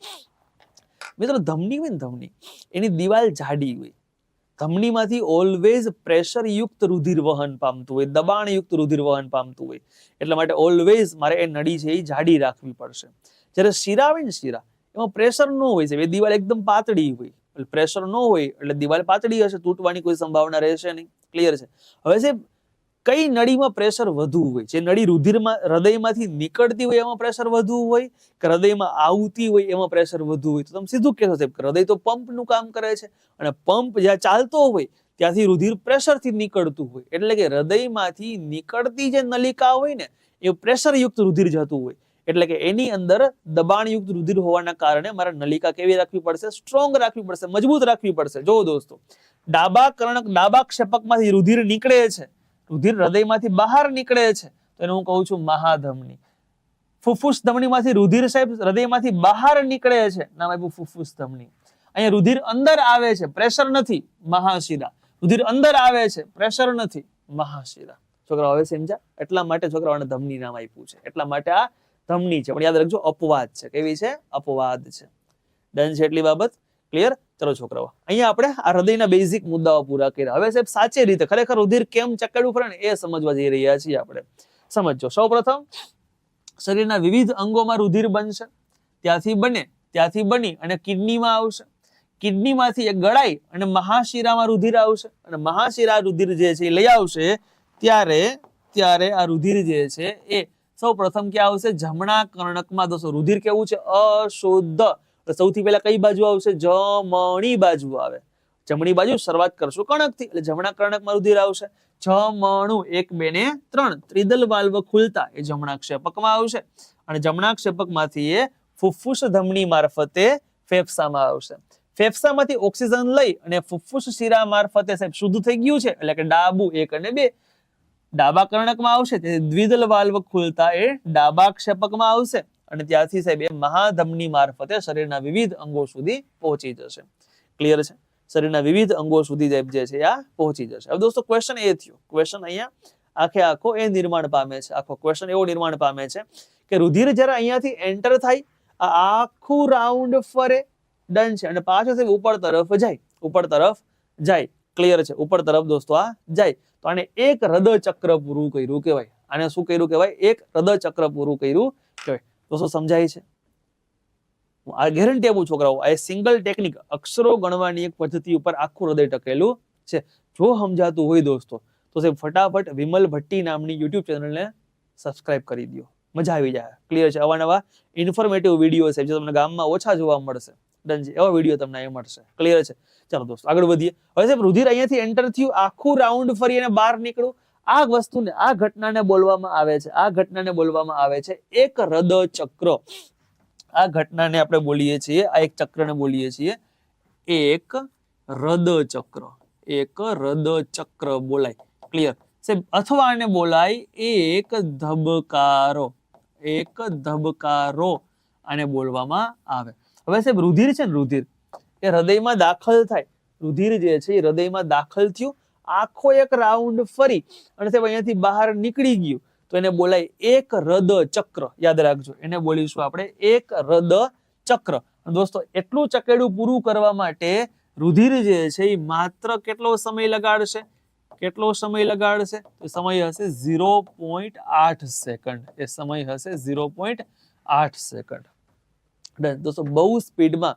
મિત્રો ધમની હોય ને, ધમની એની દિવાલ જાડી હોય. ધમનીમાંથી ઓલવેઝ પ્રેશર યુક્ત રુધિર વહન પામતું હોય, દબાણ યુક્ત રુધિર વહન પામતું હોય. એટલા માટે ઓલવેઝ મારે એ નળી છે એ જાડી રાખવી પડશે. જ્યારે શિરા હોય ને, શિરા એમાં પ્રેશર ન હોય છે, એ દિવાલ એકદમ પાતળી હોય. પ્રેશર ન હોય એટલે દિવાલ પાતળી હશે, તૂટવાની કોઈ સંભાવના રહેશે નહીં. ક્લિયર છે? હવે સાહેબ કઈ નળીમાં પ્રેશર વધુ હોય? જે નળી રુધિરમાં હૃદયમાંથી નીકળતી હોય એમાં પ્રેશર વધુ હોય કે હૃદયમાં આવતી હોય એમાં પ્રેશર વધુ હોય? તો તમે સીધું કહેશો સાહેબ હૃદય તો પંપનું કામ કરે છે, અને પંપ જ્યાં ચાલતો હોય ત્યાંથી રુધિર પ્રેશરથી નીકળતું હોય. એટલે કે હૃદયમાંથી નીકળતી જે નલિકા હોય ને એ પ્રેશરયુક્ત રુધિર જતું હોય. એટલે કે એની અંદર દબાણયુક્ત રુધિર હોવાના કારણે મારે નલિકા કેવી રાખવી પડશે? સ્ટ્રોંગ રાખવી પડશે, મજબૂત રાખવી પડશે. જો દોસ્તો, ડાબા કર્ણક, ડાબા ક્ષેપકમાંથી રુધિર નીકળે છે, રુધિર હૃદયમાંથી બહાર નીકળે છે, તો એને હું કહું છું મહાધમની. ફુફ્ફુસ ધમનીમાંથી રુધિર સાહેબ હૃદયમાંથી બહાર નીકળે છે, નામ આપ્યું ફુફ્ફુસ ધમની. અહીંયા રુધિર અંદર આવે છે, પ્રેશર નથી, મહાશિરા. રુધિર અંદર આવે છે, પ્રેશર નથી, મહાશિરા. છોકરાઓ હવે સમજ્યા? એટલા માટે છોકરાઓને ધમની નામ આપ્યું છે. એટલા માટે આ ધમની છે. પણ યાદ રાખજો અપવાદ છે. કેવી છે? અપવાદ છે. ડન છે એટલી બાબત? ક્લિયર? ચલો છોકરાઓ, અહીંયા આપણે આ હૃદયના બેઝિક મુદ્દાઓ પૂરા કર્યા. હવે સાહેબ સાચી રીતે ખરેખર રુધિર કેમ ચકેડવું પડે ને એ સમજવા જઈ રહ્યા છીએ આપણે. સમજો. સૌપ્રથમ શરીરના વિવિધ અંગોમાં રુધિર બનશે, ત્યાંથી બની અને કિડનીમાં આવશે. કિડનીમાંથી એ ગળાઈ અને મહાશિરામાં રુધિર આવશે, અને મહાશિરા રુધિર જે છે એ લઈ આવશે. ત્યારે આ રુધિર જે છે એ સૌ પ્રથમ ક્યાં આવશે? જમણા કર્ણકમાં. દોસ્તો રુધિર કેવું છે? અશુદ્ધ. સૌથી પહેલા કઈ બાજુ આવશે? જમણી બાજુ આવે. જમણી બાજુ શરૂઆત કરશું કર્ણકથી, એટલે જમણા કર્ણકમાં રુધિર આવશે. જમણું 1, 2 ને 3 ત્રિદલ વાલ્વ ખુલતા એ જમણા ક્ષેપકમાં આવશે, અને જમણા ક્ષેપકમાંથી એ ફુફ્ફુસ ધમની મારફતે ફેફસામાં આવશે. ફેફસામાંથી ઓક્સિજન લઈ અને ફુફ્ફુસ શિરા મારફતે સાહેબ શુદ્ધ થઈ ગયું છે, એટલે કે ડાબુ 1 અને 2 ડાબા કર્ણકમાં આવશે. દ્વિદલ વાલ્વ ખુલતા એ ડાબા ક્ષેપકમાં આવશે, અને ત્યાંથી સાહેબ એ મહાધમની મારફતે શરીરના વિવિધ અંગો સુધી પહોંચી જશે. ક્લિયર છે? શરીરના વિવિધ અંગો સુધી જે છે આ પહોંચી જશે. હવે દોસ્તો ક્વેશ્ચન એ થયો, ક્વેશ્ચન અહીંયા આખો એ નિર્માણ પામે છે. આખો ક્વેશ્ચન એવો નિર્માણ પામે છે કે રુધિર જ્યારે અહીંયાથી એન્ટર થાય, આ આખું રાઉન્ડ ફરે. ડન છે? અને પાછો સાહેબ ઉપર તરફ જાય. ક્લિયર છે? ઉપર તરફ દોસ્તો આ જાય. તો આને એક હૃદય ચક્ર પૂરું કર્યું કહેવાય. આને શું કર્યું કહેવાય? એક હૃદય ચક્ર પૂરું કર્યું કહેવાય. દોસ્તો સમજાય છે? આ ગેરંટી આપું છોકરાઓ, આ સિંગલ ટેકનિક અક્ષરો ગણવાની એક પદ્ધતિ ઉપર આખું હૃદય ટકેલું છે. જો સમજાતું હોય દોસ્તો તો સાહેબ ફટાફટ વિમલ ભટ્ટી નામની યુટ્યુબ ચેનલને સબસ્ક્રાઇબ કરી દો. મજા આવી જાય. ક્લિયર છે? અવાનવા ઇન્ફોર્મેટિવ વિડીયો છે જે તમને ગામમાં ઓછા જોવા મળશે. ડન છે? એવા વિડીયો તમને અહીં મળશે. ક્લિયર છે? ચાલો દોસ્તો આગળ વધીએ. હવે સાહેબ રુધિર અહીંયાથી એન્ટર થયું, આખું રાઉન્ડ ફરી અને બહાર નીકળ્યું. આ વસ્તુને, આ ઘટનાને બોલવામાં આવે છે એક હૃદય ચક્ર. આ ઘટનાને આપણે બોલીએ છીએ, આ એક ચક્રને બોલીએ છીએ એક હૃદય ચક્ર બોલાય. ક્લિયર? સાહેબ અથવા આને બોલાય એક ધબકારો. આને બોલવામાં આવે. હવે સાહેબ રુધિર છે ને, રુધિર એ હૃદયમાં દાખલ થાય. રુધિર જે છે એ હૃદયમાં દાખલ થયું, આખો એક રાઉન્ડ ફરી અને સાહેબ અહીંયાથી બહાર નીકળી ગયું, તો એને બોલાય એક હૃદય ચક્ર. યાદ રાખજો, એને બોલીશું આપણે એક હૃદય ચક્ર. દોસ્તો એટલું ચકેડું પૂરું કરવા માટે રુધિર જે છે એ માત્ર કેટલો સમય લગાડશે? તો સમય હશે 0.8 સેકન્ડ. એ સમય હશે 0.8 સેકન્ડ. દોસ્તો બહુ સ્પીડમાં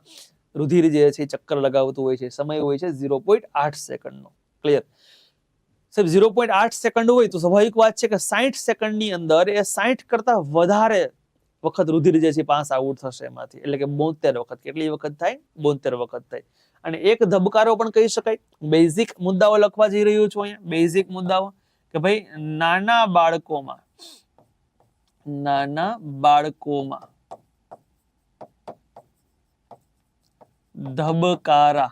રુધિર જે છે ચક્કર લગાવતું હોય છે. સમય હોય છે 0.8 સેકન્ડનો. ક્લિયર? સાહેબ 0.8 સેકન્ડ હોય તો સ્વાભાવિક વાત છે કે 60 સેકન્ડની અંદર એ 60 કરતા વધારે વખત રુધિર જે છે પાસ આઉટ થશે એમાંથી. એટલે કે 72 વખત. કેટલી વખત થાય? 72 વખત થાય. અને એક ધબકારો પણ કહી શકાય. બેઝિક મુદ્દાઓ લખવા જઈ રહ્યો છું અહીંયા. બેઝિક મુદ્દાઓ કે ભાઈ નાના બાળકોમાં ધબકારા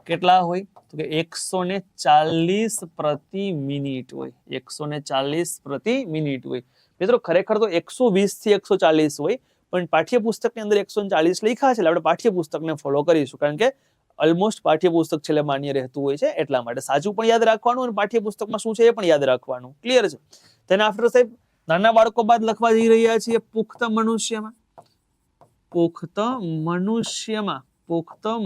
કેટલા હોય? તો કે 140 પ્રતિ મિનિટ હોય. 140 પ્રતિ મિનિટ હોય. મિત્રો ખરેખર તો 120 થી 140 હોય, પણ પાઠ્યપુસ્તકની અંદર 140 લખ્યા છે એટલે આપણે પાઠ્યપુસ્તકને ફોલો કરીશું, કારણ કે ઓલમોસ્ટ પાઠ્યપુસ્તક છેલ્લે માન્ય રહેતું હોય છે એટલા માટે સાચું પણ યાદ રાખવાનું અને પાઠ્યપુસ્તકમાં શું છે એ પણ યાદ રાખવાનું. ક્લિયર છે? તેના આફ્ટર સાહેબ નાના બાળકો બાદ લખવા જઈ રહ્યા છીએ પુખ્ત મનુષ્યમાં. પુખ્ત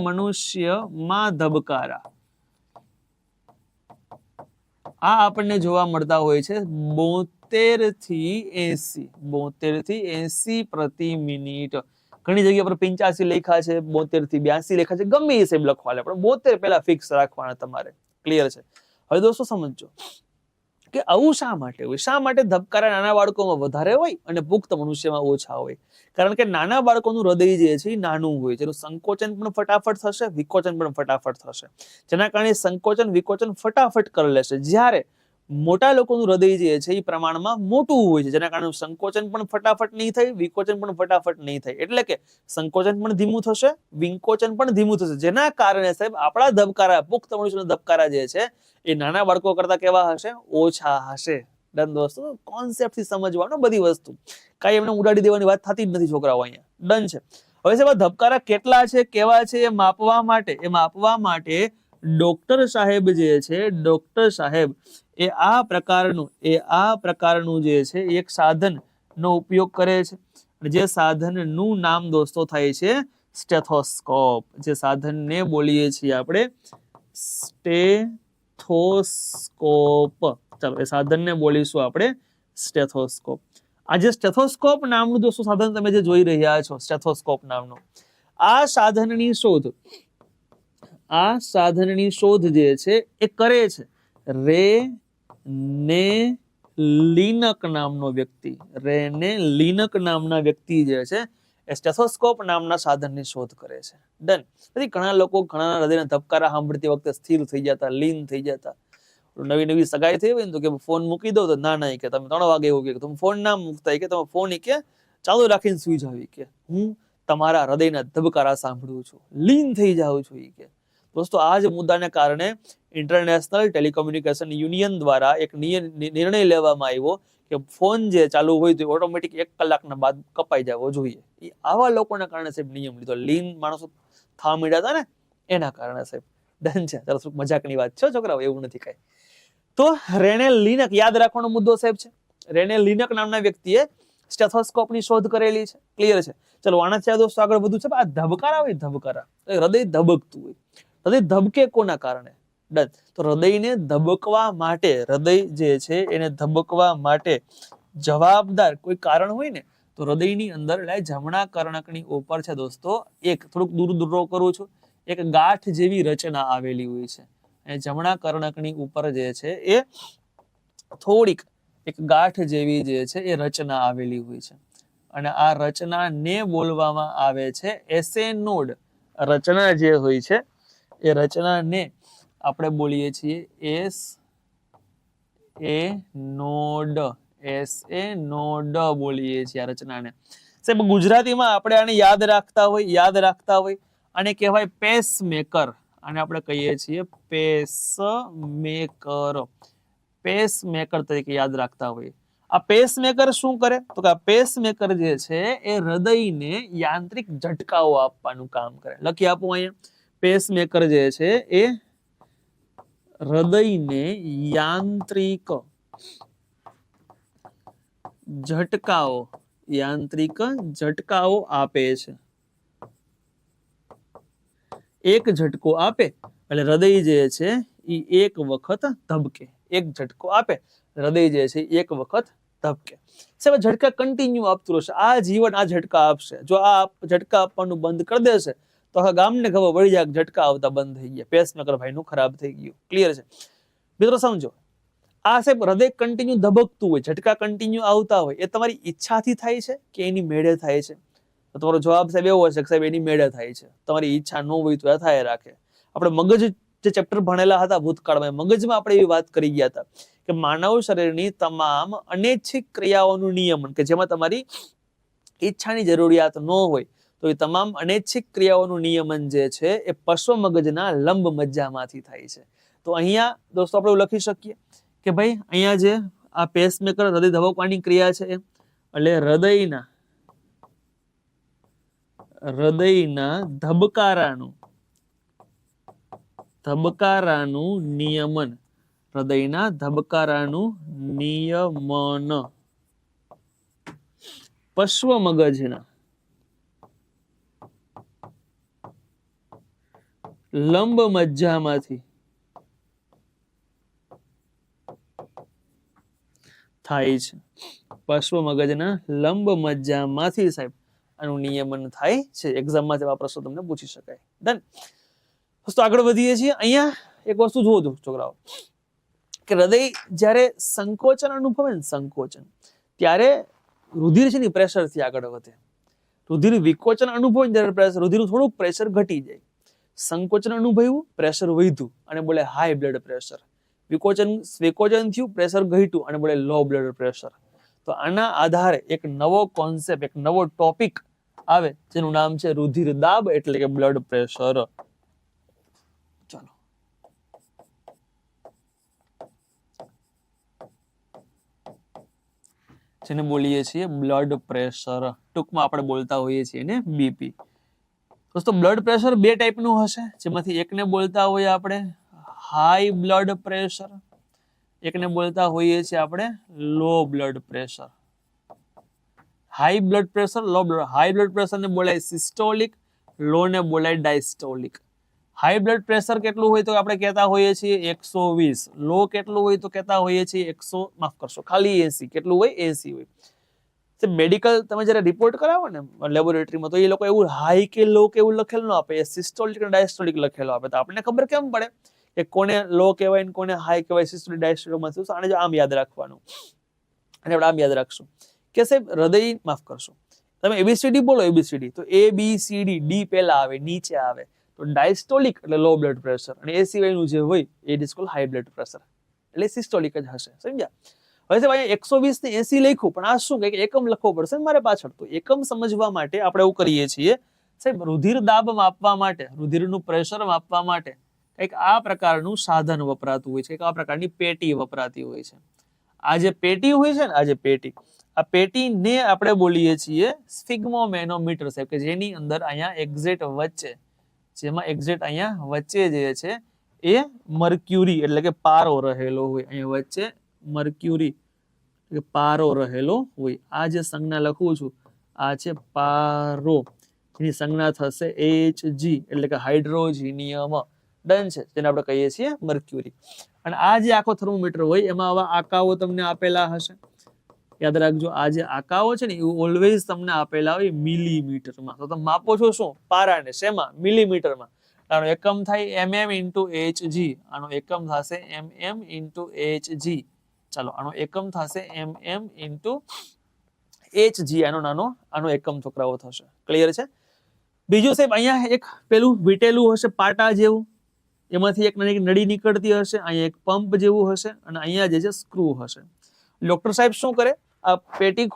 મનુષ્યમાં ધબકારા. આ આપણને જોવા મળતા હોય છે 72 થી 80 પ્રતિ મિનિટ. ઘણી જગ્યા પર 85 લખ્યા છે, 72 થી 82 લખ્યા છે, ગમે એ સાહેબ લખવા લે, પણ 72 પહેલા ફિક્સ રાખવાના તમારે. ક્લિયર છે? હવે દોસ્તો સમજો કે આવું શા માટે હોય, શા માટે ધબકારા નાના બાળકોમાં વધારે હોય અને પુખ્ત મનુષ્યમાં ઓછા હોય? કારણ કે નાના બાળકોનું હૃદય જે છે એ નાનું હોય છે, એનું સંકોચન પણ ફટાફટ થશે, વિકોચન પણ ફટાફટ થશે, જેના કારણે સંકોચન વિકોચન ફટાફટ કરી લેશે. જ્યારે મોટા લોકોનું હૃદય જે છે એ પ્રમાણમાં મોટું હોય છે, જેના કારણે સંકોચન પણ ફટાફટ નહીં થાય, વિકોચન પણ ફટાફટ નહીં થાય, એટલે કે સંકોચન પણ ધીમું થશે, વિકોચન પણ ધીમું થશે, જેના કારણે સાહેબ આપણા ધબકારા, પુખ્ત મનુષ્યના ધબકારા જે છે એ નાના બાળકો કરતા કેવા હશે? ઓછા હશે. ડન દોસ્તો? કોન્સેપ્ટ થી સમજવાનો બધી વસ્તુ, કાંઈ એમને ઉડાડી દેવાની વાત થતી જ નથી છોકરાઓ અહીંયા. ડન છે? હવે સાહેબ ધબકારા કેટલા છે, કેવા છે, એ માપવા માટે ડોક્ટર સાહેબ જે છે, ડોક્ટર સાહેબ એ આ પ્રકારનું જે છે એક સાધન નો ઉપયોગ કરે છે. જે સાધનનું નામ દોસ્તો થાય છે સ્ટેથોસ્કોપ. જે સાધનને બોલીએ છીએ આપણે સ્ટેથોસ્કોપ. ચાલો એ સાધનને બોલીશું આપણે સ્ટેથોસ્કોપ. આ જે સ્ટેથોસ્કોપ નામનું દોસ્તો સાધન તમે જે જોઈ રહ્યા છો, સ્ટેથોસ્કોપ નામનું, આ સાધનની શોધ જે છે એ કરે છે રેને લિનક નામનો વ્યક્તિ. રેને લિનક નામના વ્યક્તિ જે છે એ સ્ટેથોસ્કોપ નામના સાધનની શોધ કરે છે. ડન? તેથી ઘણા લોકો ઘણા હૃદયના ધબકારા સાંભળતી વખતે સ્થિર થઈ જતા, લીન થઈ જતા. નવી સગાઈ થઈ હોય ને તો કે ફોન મૂકી દો, તો ના કે તમે 3 વાગે એવું કે તમે ફોન ના મૂકતા, કે તમે ફોન કે ચાલુ રાખીને સુઈ જાવ, કે હું તમારા હૃદયના ધબકારા સાંભળું છું, લીન થઈ જાઉં છું. કે દોસ્તો આ જ મુદ્દાને કારણે ઇન્ટરનેશનલ ટેલિકોમ્યુનિકેશન યુનિયન દ્વારા એક નિર્ણય લેવામાં આવ્યો કે ફોન જે ચાલુ હોય તો ઓટોમેટિક 1 કલાકના બાદ કપાઈ જવો જોઈએ. એ આવા લોકોના કારણે સાહેબ નિયમ લીધો. લીન માણસો થવા માંડ્યા હતા ને એના કારણે સાહેબ. ડન છે? ચાલો મજાકની વાત છે છોકરાઓ, એવું નથી કઈ. તો રેને લિનક યાદ રાખવાનો મુદ્દો સાહેબ છે. રેને લિનક નામના વ્યક્તિએ સ્ટેથોસ્કોપની શોધ કરેલી છે. ક્લિયર છે? ચલો આનાથી દોસ્તો આગળ વધુ છે. આ ધબકારા હોય, ધબકારા હૃદય ધબકતું હોય, હૃદય ધબકે કોના કારણે? ડન? તો હૃદયને ધબકવા માટે, હૃદય જે છે એને ધબકવા માટે જવાબદાર કોઈ કારણ હોય ને, તો હૃદયની અંદર જમણા કર્ણકની ઉપર છે દોસ્તો, એક થોડુંક દૂર કરું છું, એક ગાંઠ જેવી રચના આવેલી હોય છે. અને જમણા કર્ણકની ઉપર જે છે એ થોડીક એક ગાંઠ જેવી જે છે એ રચના આવેલી હોય છે. અને આ રચનાને બોલવામાં આવે છે એસેનોડ. રચના જે હોય છે એ રચનાને આપણે બોલીએ છીએ એસેનોડ. બોલીએ છીએ આ રચનાને. સાહેબ ગુજરાતીમાં આપણે આને યાદ રાખતા હોય આને કહેવાય પેસમેકર. આને આપણે કહીએ છીએ પેસમેકર તરીકે યાદ રાખતા હોય. આ પેસમેકર શું કરે? તો કે આ પેસમેકર જે છે એ હૃદયને યાંત્રિક ઝટકાઓ આપવાનું કામ કરે. લખી આપું અહીંયા. પેસમેકર જે છે એ હૃદયને યાંત્રિક ઝટકાઓ આપે છે. એક ઝટકો આપે એટલે હૃદય જે છે એ એક વખત ધબકે. એક ઝટકો આપે હૃદય જે છે એક વખત ધબકે. સાહેબ ઝટકા કન્ટિન્યુ આપતું રહેશે, આ જીવન આ ઝટકા આપશે. જો આ ઝટકા આપવાનું બંધ કરી દેશે તો આખા ગામને ખબર પડી જાય ઝટકા આવતા બંધ થઈ ગયા, પેસમેકર ભાઈનું ખરાબ થઈ ગયું. ક્લિયર છે મિત્રો? સમજો આ સાહેબ હૃદય કન્ટિન્યુ ધબકતું હોય, ઝટકા કન્ટિન્યુ આવતા હોય, એ તમારી ઈચ્છાથી થાય છે કે એની મેળે થાય છે? તો તમારો જવાબ સાહેબ એવો હશે કે સાહેબ એની મેળે થાય છે. તમારી ઈચ્છા ન હોય તો થાય રાખે. આપણે મગજ જે ચેપ્ટર ભણેલા હતા ભૂતકાળમાં, મગજમાં આપણે એવી વાત કરી ગયા હતા કે માનવ શરીરની તમામ અનૈચ્છિક ક્રિયાઓનું નિયમન, કે જેમાં તમારી ઈચ્છાની જરૂરિયાત ન હોય, તો એ તમામ અનૈચ્છિક ક્રિયાઓનું નિયમન જે છે એ પશ્વ મગજના લંબ મજ્જામાંથી થાય છે. તો અહીંયા દોસ્તો આપણે લખી શકીએ કે ભાઈ અહીંયા જે આ પેસમેકર હૃદય ધબકવાની ક્રિયા છે એટલે હૃદયના હૃદયના ધબકારાનું નિયમન, હૃદયના ધબકારાનું નિયમન પશ્વ મગજના લંબ મજ્જામાંથી થાય છે. પશ્વ મગજના લંબ મજ્જામાંથી સાહેબ આનું નિયમન થાય છે. એક્ઝામમાં જવાબ પ્રશ્નો તમને પૂછી શકાય. ડન. દોસ્તો આગળ વધીએ છીએ. અહીંયા એક વસ્તુ જુઓ છોકરાઓ કે હૃદય જ્યારે સંકોચન અનુભવે ને સંકોચન ત્યારે રુધિર છે ને પ્રેશર થી આગળ વધે. રુધિર વિકોચન અનુભવે ત્યારે પ્રેશર રુધિરનું થોડુંક પ્રેશર ઘટી જાય. સંકોચન અનુભવ્યું પ્રેશર વધ્યું અને બોલે હાઈ બ્લડ પ્રેશર. વિકોચન થયું પ્રેશર ઘટ્યું અને બોલે લો બ્લડ પ્રેશર. તો આના આધારે એક નવો કોન્સેપ્ટ એક નવો ટોપિક આવે જેનું નામ છે રુધિર દાબ એટલે કે બ્લડ પ્રેશર. ચાલો જેને બોલીએ છીએ બ્લડ પ્રેશર, ટૂંકમાં આપણે બોલતા હોઈએ છીએ ને બીપી. દોસ્તો બ્લડ પ્રેશર બે ટાઈપનું હશે, જેમાંથી એકને બોલતા હોઈએ આપણે હાઈ બ્લડ પ્રેશર, એકને બોલતા હોઈએ છીએ આપણે low blood pressure. High blood pressure, high blood pressure ને બોલાય સિસ્ટોલિક, લો ને બોલાય ડાયસ્ટોલિક. હાઈ બ્લડ પ્રેશર કેટલું હોય તો આપણે કહેતા હોઈએ છીએ 120, લો કેટલું હોય તો કહેતા હોઈએ છીએ 100 ખાલી 80. કેટલું હોય? 80 હોય. મેડિકલ તમે જયારે રિપોર્ટ કરાવો ને લેબોરેટરીમાં તો એ લોકો એવું હાઈ કે લો કે એવું લખેલું ન આપે, એ સિસ્ટોલિક અને ડાયસ્ટોલિક લખેલું આપે. તો આપણને ખબર કેમ પડે કે કોને લો કહેવાય ને કોને હાઈ કહેવાય, સિસ્ટોલિક ડાયસ્ટોલિકમાં આને આમ યાદ રાખવાનું. અને આપણે આમ યાદ રાખશું કે સાહેબ હૃદય માફ કરશો તમે એબીસીડી બોલો, એબીસીડી તો A B C D D પહેલા આવે નીચે આવે, તો ડાયસ્ટોલિક એટલે લો બ્લડ પ્રેશર અને એ સિવાયનું જે હોય એ is cold high blood pressure એટલે સિસ્ટોલિક જ હશે. સમજ્યા? હવે સાહેબ અહીંયા 120 ને 80 લખ્યું પણ આ શું કે એકમ લખવો પડશે મારે પાછળ. તો એકમ સમજવા માટે આપણે એવું કરીએ છીએ સાહેબ રુધિર દાબ માપવા માટે, રુધિરનું પ્રેશર માપવા માટે કંઈક આ પ્રકારનું સાધન વપરાતું હોય છે, એક આ પ્રકારની પેટી વપરાતી હોય છે. આ જે પેટી હોય છે ને, આ પેટીને આપણે બોલીએ છીએ સ્ફિગ્મોમેનોમીટર સાહેબ, કે જેની અંદર અહીંયા એક્ઝેક્ટ વચ્ચે, જેમાં એક્ઝેક્ટ અહીંયા વચ્ચે જે છે એ મર્ક્યુરી એટલે કે પારો રહેલો હોય. અહીંયા વચ્ચે મર્ક્યુરી એટલે પારો રહેલો હોય. આ જે સંજ્ઞા લખું છું આ છે પારો, એની સંજ્ઞા થશે Hg એટલે કે હાઇડ્રોજીનિયમ. ડન છે, જેને આપણે કહીએ છીએ મર્ક્યુરી. અને આ જે આખો થર્મોમીટર હોય એમાં આવા આકાઓ તમને આપેલા હશે. યાદ રાખજો, આ જે આકાઓ છે ને એ ઓલવેઝ તમને આપેલા હોય મિલીમીટરમાં. તો તમે માપો છો શું? પારાને. શેમાં? મિલીમીટરમાં. આનો એકમ થાય mm into Hg, આનો એકમ થશે mm into Hg. ચાલો આનો એકમ થશે mm into Hg, આનો એકમ છોકરાઓ થશે. ક્લિયર છે? બીજું સાહેબ અહીંયા એક પેલું વીટેલું હશે પાટા જેવું, એમાંથી એક નાની નળી નીકળતી હશે, અહીંયા એક પંપ જેવું હશે અને અહીંયા જે છે સ્ક્રૂ હશે. ડોક્ટર સાહેબ શું કરે? આ પેટી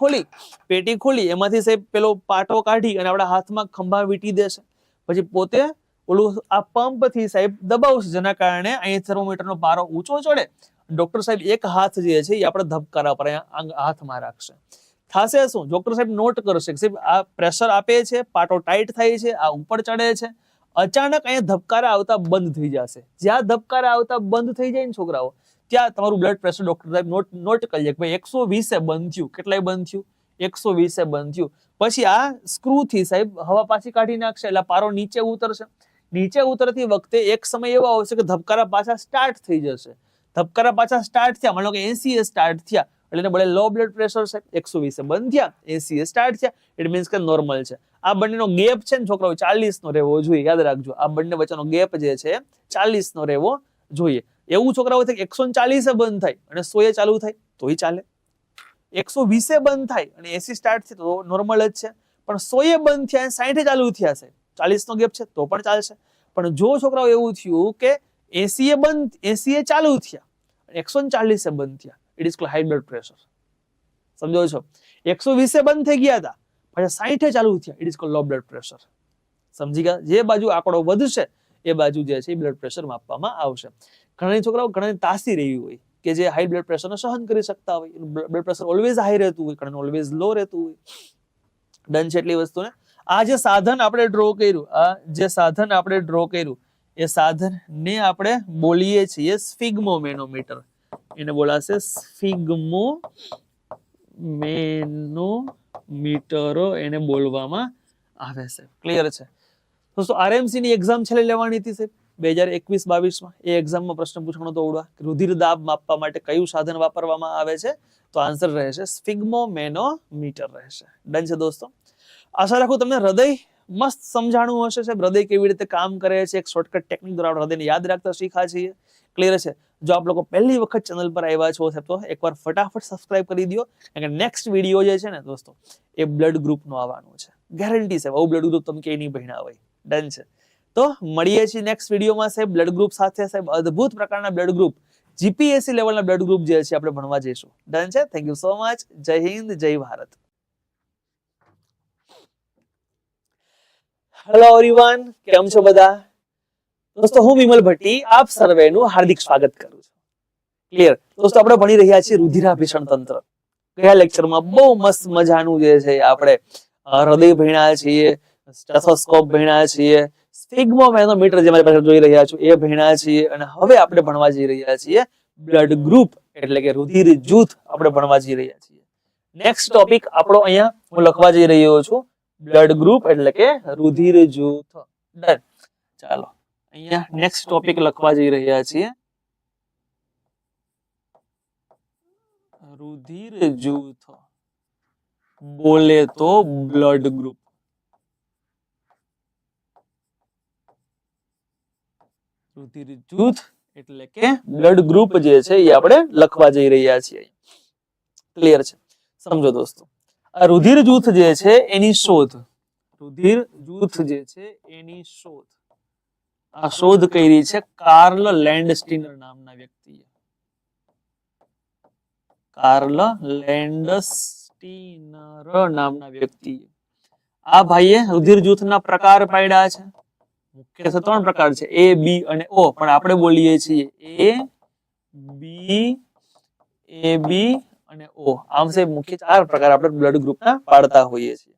ખોલી એમાંથી સાહેબ પેલો પાટો કાઢી અને આપણા હાથમાં ખંભા વીટી દેશે, પછી પોતે ઓલું આ પંપ થી સાહેબ દબાવશે, જેના કારણે અહીં થર્મોમીટરનો પારો ઊંચો ચડે. ડોક્ટર સાહેબ એક હાથ જે છે એ આપણે ધબકારા પર હાથમાં રાખશે. થશે શું? ડોક્ટર સાહેબ નોટ કરશે કે સાહેબ આ પ્રેશર આપે છે, પાટો ટાઈટ થાય છે, આ ઉપર ચડે છે, અચાનક અહીંયા ધબકારા આવતા બંધ થઈ જશે. જ્યાં ધબકારા આવતા બંધ થઈ જાય ને છોકરાઓ, ત્યાં તમારું બ્લડ પ્રેશર ડોક્ટર સાહેબ નોટ કરી લે કે ભાઈ 120 બંધ થયું. કેટલાય બંધ થયું? 120 બંધ થયું. પછી આ સ્ક્રૂ થી સાહેબ હવા પાછી કાઢી નાખશે એટલે પારો નીચે ઉતરશે. નીચે ઉતરતી વખતે એક સમય એવો આવશે કે ધબકારા પાછા સ્ટાર્ટ થઈ જશે. ધબકારા પાછા સ્ટાર્ટ થયા, માનો કે 80 સ્ટાર્ટ થયા એટલે એને બોલે લો બ્લડ પ્રેશર છે. 120 બંધ થયા, 80 સ્ટાર્ટ થયા, ઇટ મીન્સ કે નોર્મલ છે. આ બંનેનો ગેપ છે ને છોકરાઓ 40 નો રહેવો જોઈએ. યાદ રાખજો, આ બંને વચ્ચેનો ગેપ જે છે 40 નો રહેવો જોઈએ. એવું છોકરાઓ થાય 140 બંધ થાય અને 100 ચાલુ થાય તોય ચાલે, 120 બંધ થાય અને 80 સ્ટાર્ટ થાય તો નોર્મલ જ છે. પણ 100 બંધ થયા 60 ચાલુ થયા છે, 40 નો ગેપ છે તો પણ ચાલશે. પણ જો છોકરાઓ એવું થયું કે 80 ચાલુ થયા 140 બંધ થયા, it is cold high blood pressure. સમજો છો? 120 બંધ થઈ ગયા હતા પછી 60 ચાલુ થયા, it is called low blood pressure. સમજી ગયા? જે બાજુ આંકડો વધશે એ બાજુ જે છે બ્લડ પ્રેશર માપવામાં આવશે. ઘણા છોકરાઓ ઘણા તાસી રહી હોય કે જે હાઈ બ્લડ પ્રેશરને સહન કરી શકતા હોય, બ્લડ પ્રેશર ઓલવેઝ હાઈ રહેતું હોય, ઘણા ઓલવેઝ લો રહેતું હોય. ડન છે એટલી વસ્તુને. આ જે સાધન આપણે ડ્રો કર્યું, આ જે સાધન આપણે ડ્રો કર્યું, એ સાધન ને આપણે બોલીએ છીએ સ્ફિગ્મોમેનોમીટર. એને બોલાશે સ્ફિગ્મોમેનોમીટરો એને બોલવામાં આવે છે. ક્લિયર છે દોસ્તો? આરએમસી ની એક્ઝામ છેલ્લે લેવાની હતી સાહેબ 2021-22 એ એક્ઝામમાં પ્રશ્ન પૂછવાનો તો ઓળવા રુધિર દાબ માપવા માટે કયું સાધન વાપરવામાં આવે છે? તો આન્સર રહેશે સ્ફિગ્મોમેનોમીટર રહેશે. ડન છે દોસ્તો? આશા રાખું તમને હૃદય મસ્ત સમજાણું હશે સાહેબ. હૃદય કેવી રીતે કામ કરે છે, એક શોર્ટકટ ટેકનિક દ્વારા આપણે હૃદયને યાદ રાખતા શીખ્યા છીએ. ક્લિયર છે? જો આપ લોકો પહેલી વખત ચેનલ પર આવ્યા છો સાહેબ તો એકવાર ફટાફટ સબસ્ક્રાઇબ કરી દો. કારણ કે નેક્સ્ટ વિડીયો જે છે ને દોસ્તો એ બ્લડ ગ્રુપ નો આવવાનો છે. ગેરંટી છે, આવું બ્લડ ગ્રુપ તમે ક્યાંય નહીં ભણ્યા હોય. ડન છે? તો મળીએ છીએ નેક્સ્ટ વિડીયોમાં સાહેબ બ્લડ ગ્રુપ સાથે. સાહેબ અદ્ભુત પ્રકારના બ્લડ ગ્રુપ, જીપીએસસી લેવલના બ્લડ ગ્રુપ જે છે આપણે ભણવા જઈશું. ડન છે? Thank you so much. જય હિન્દ, જય ભારત. હેલો એવરીવન, કેમ છો બધા? દોસ્તો હું વિમલ ભટ્ટી આપ સર્વેનું હાર્દિક સ્વાગત કરું છું. ક્લિયર દોસ્તો? આપણે ભણી રહ્યા છીએ રુધિરાભિસરણ તંત્ર. ગયા લેક્ચરમાં બહુ મસ્ત મજાનું જે છે આપણે હૃદય ભણ્યા છીએ, સ્ટેથોસ્કોપ ભણ્યા છીએ, સ્ફિગ્મોમેનોમીટર જે મારી પાસે જોઈ રહ્યા છો એ ભણ્યા છીએ, અને હવે આપણે ભણવા જઈ રહ્યા છીએ બ્લડ ગ્રુપ એટલે કે રુધિર જૂથ આપણે ભણવા જઈ રહ્યા છીએ. નેક્સ્ટ ટોપિક આપણો અહીંયા હું લખવા જઈ રહ્યો છું બ્લડ ગ્રુપ એટલે કે રુધિર જૂથ. ડન. ચાલો અહીંયા નેક્સ્ટ ટોપિક લખવા જઈ રહ્યા છીએ રુધિર જૂથ. બોલે તો બ્લડ ગ્રુપ. રુધિર જૂથ એટલે કે બ્લડ ગ્રુપ જે છે એ આપણે લખવા જઈ રહ્યા છીએ. ક્લિયર છે? સમજો દોસ્તો, આ રુધિર જૂથ જે છે એની શોધ, રુધિર જૂથ જે છે એની શોધ, આ શોધ કરી છે કાર્લ લેન્ડસ્ટીનર નામના વ્યક્તિએ. કાર્લ લેન્ડસ્ટીનર નામના વ્યક્તિએ. આ ભાઈએ રુધિર જૂથના પ્રકાર પાડ્યા છે. મુખ્ય 3 પ્રકાર છે, એ, બી અને ઓ, પણ આપણે બોલીએ છીએ એ, બી, એ, બી અને ઓ. આમ સાહેબ મુખ્ય 4 પ્રકાર આપણે બ્લડ ગ્રુપના પાડતા હોઈએ છીએ.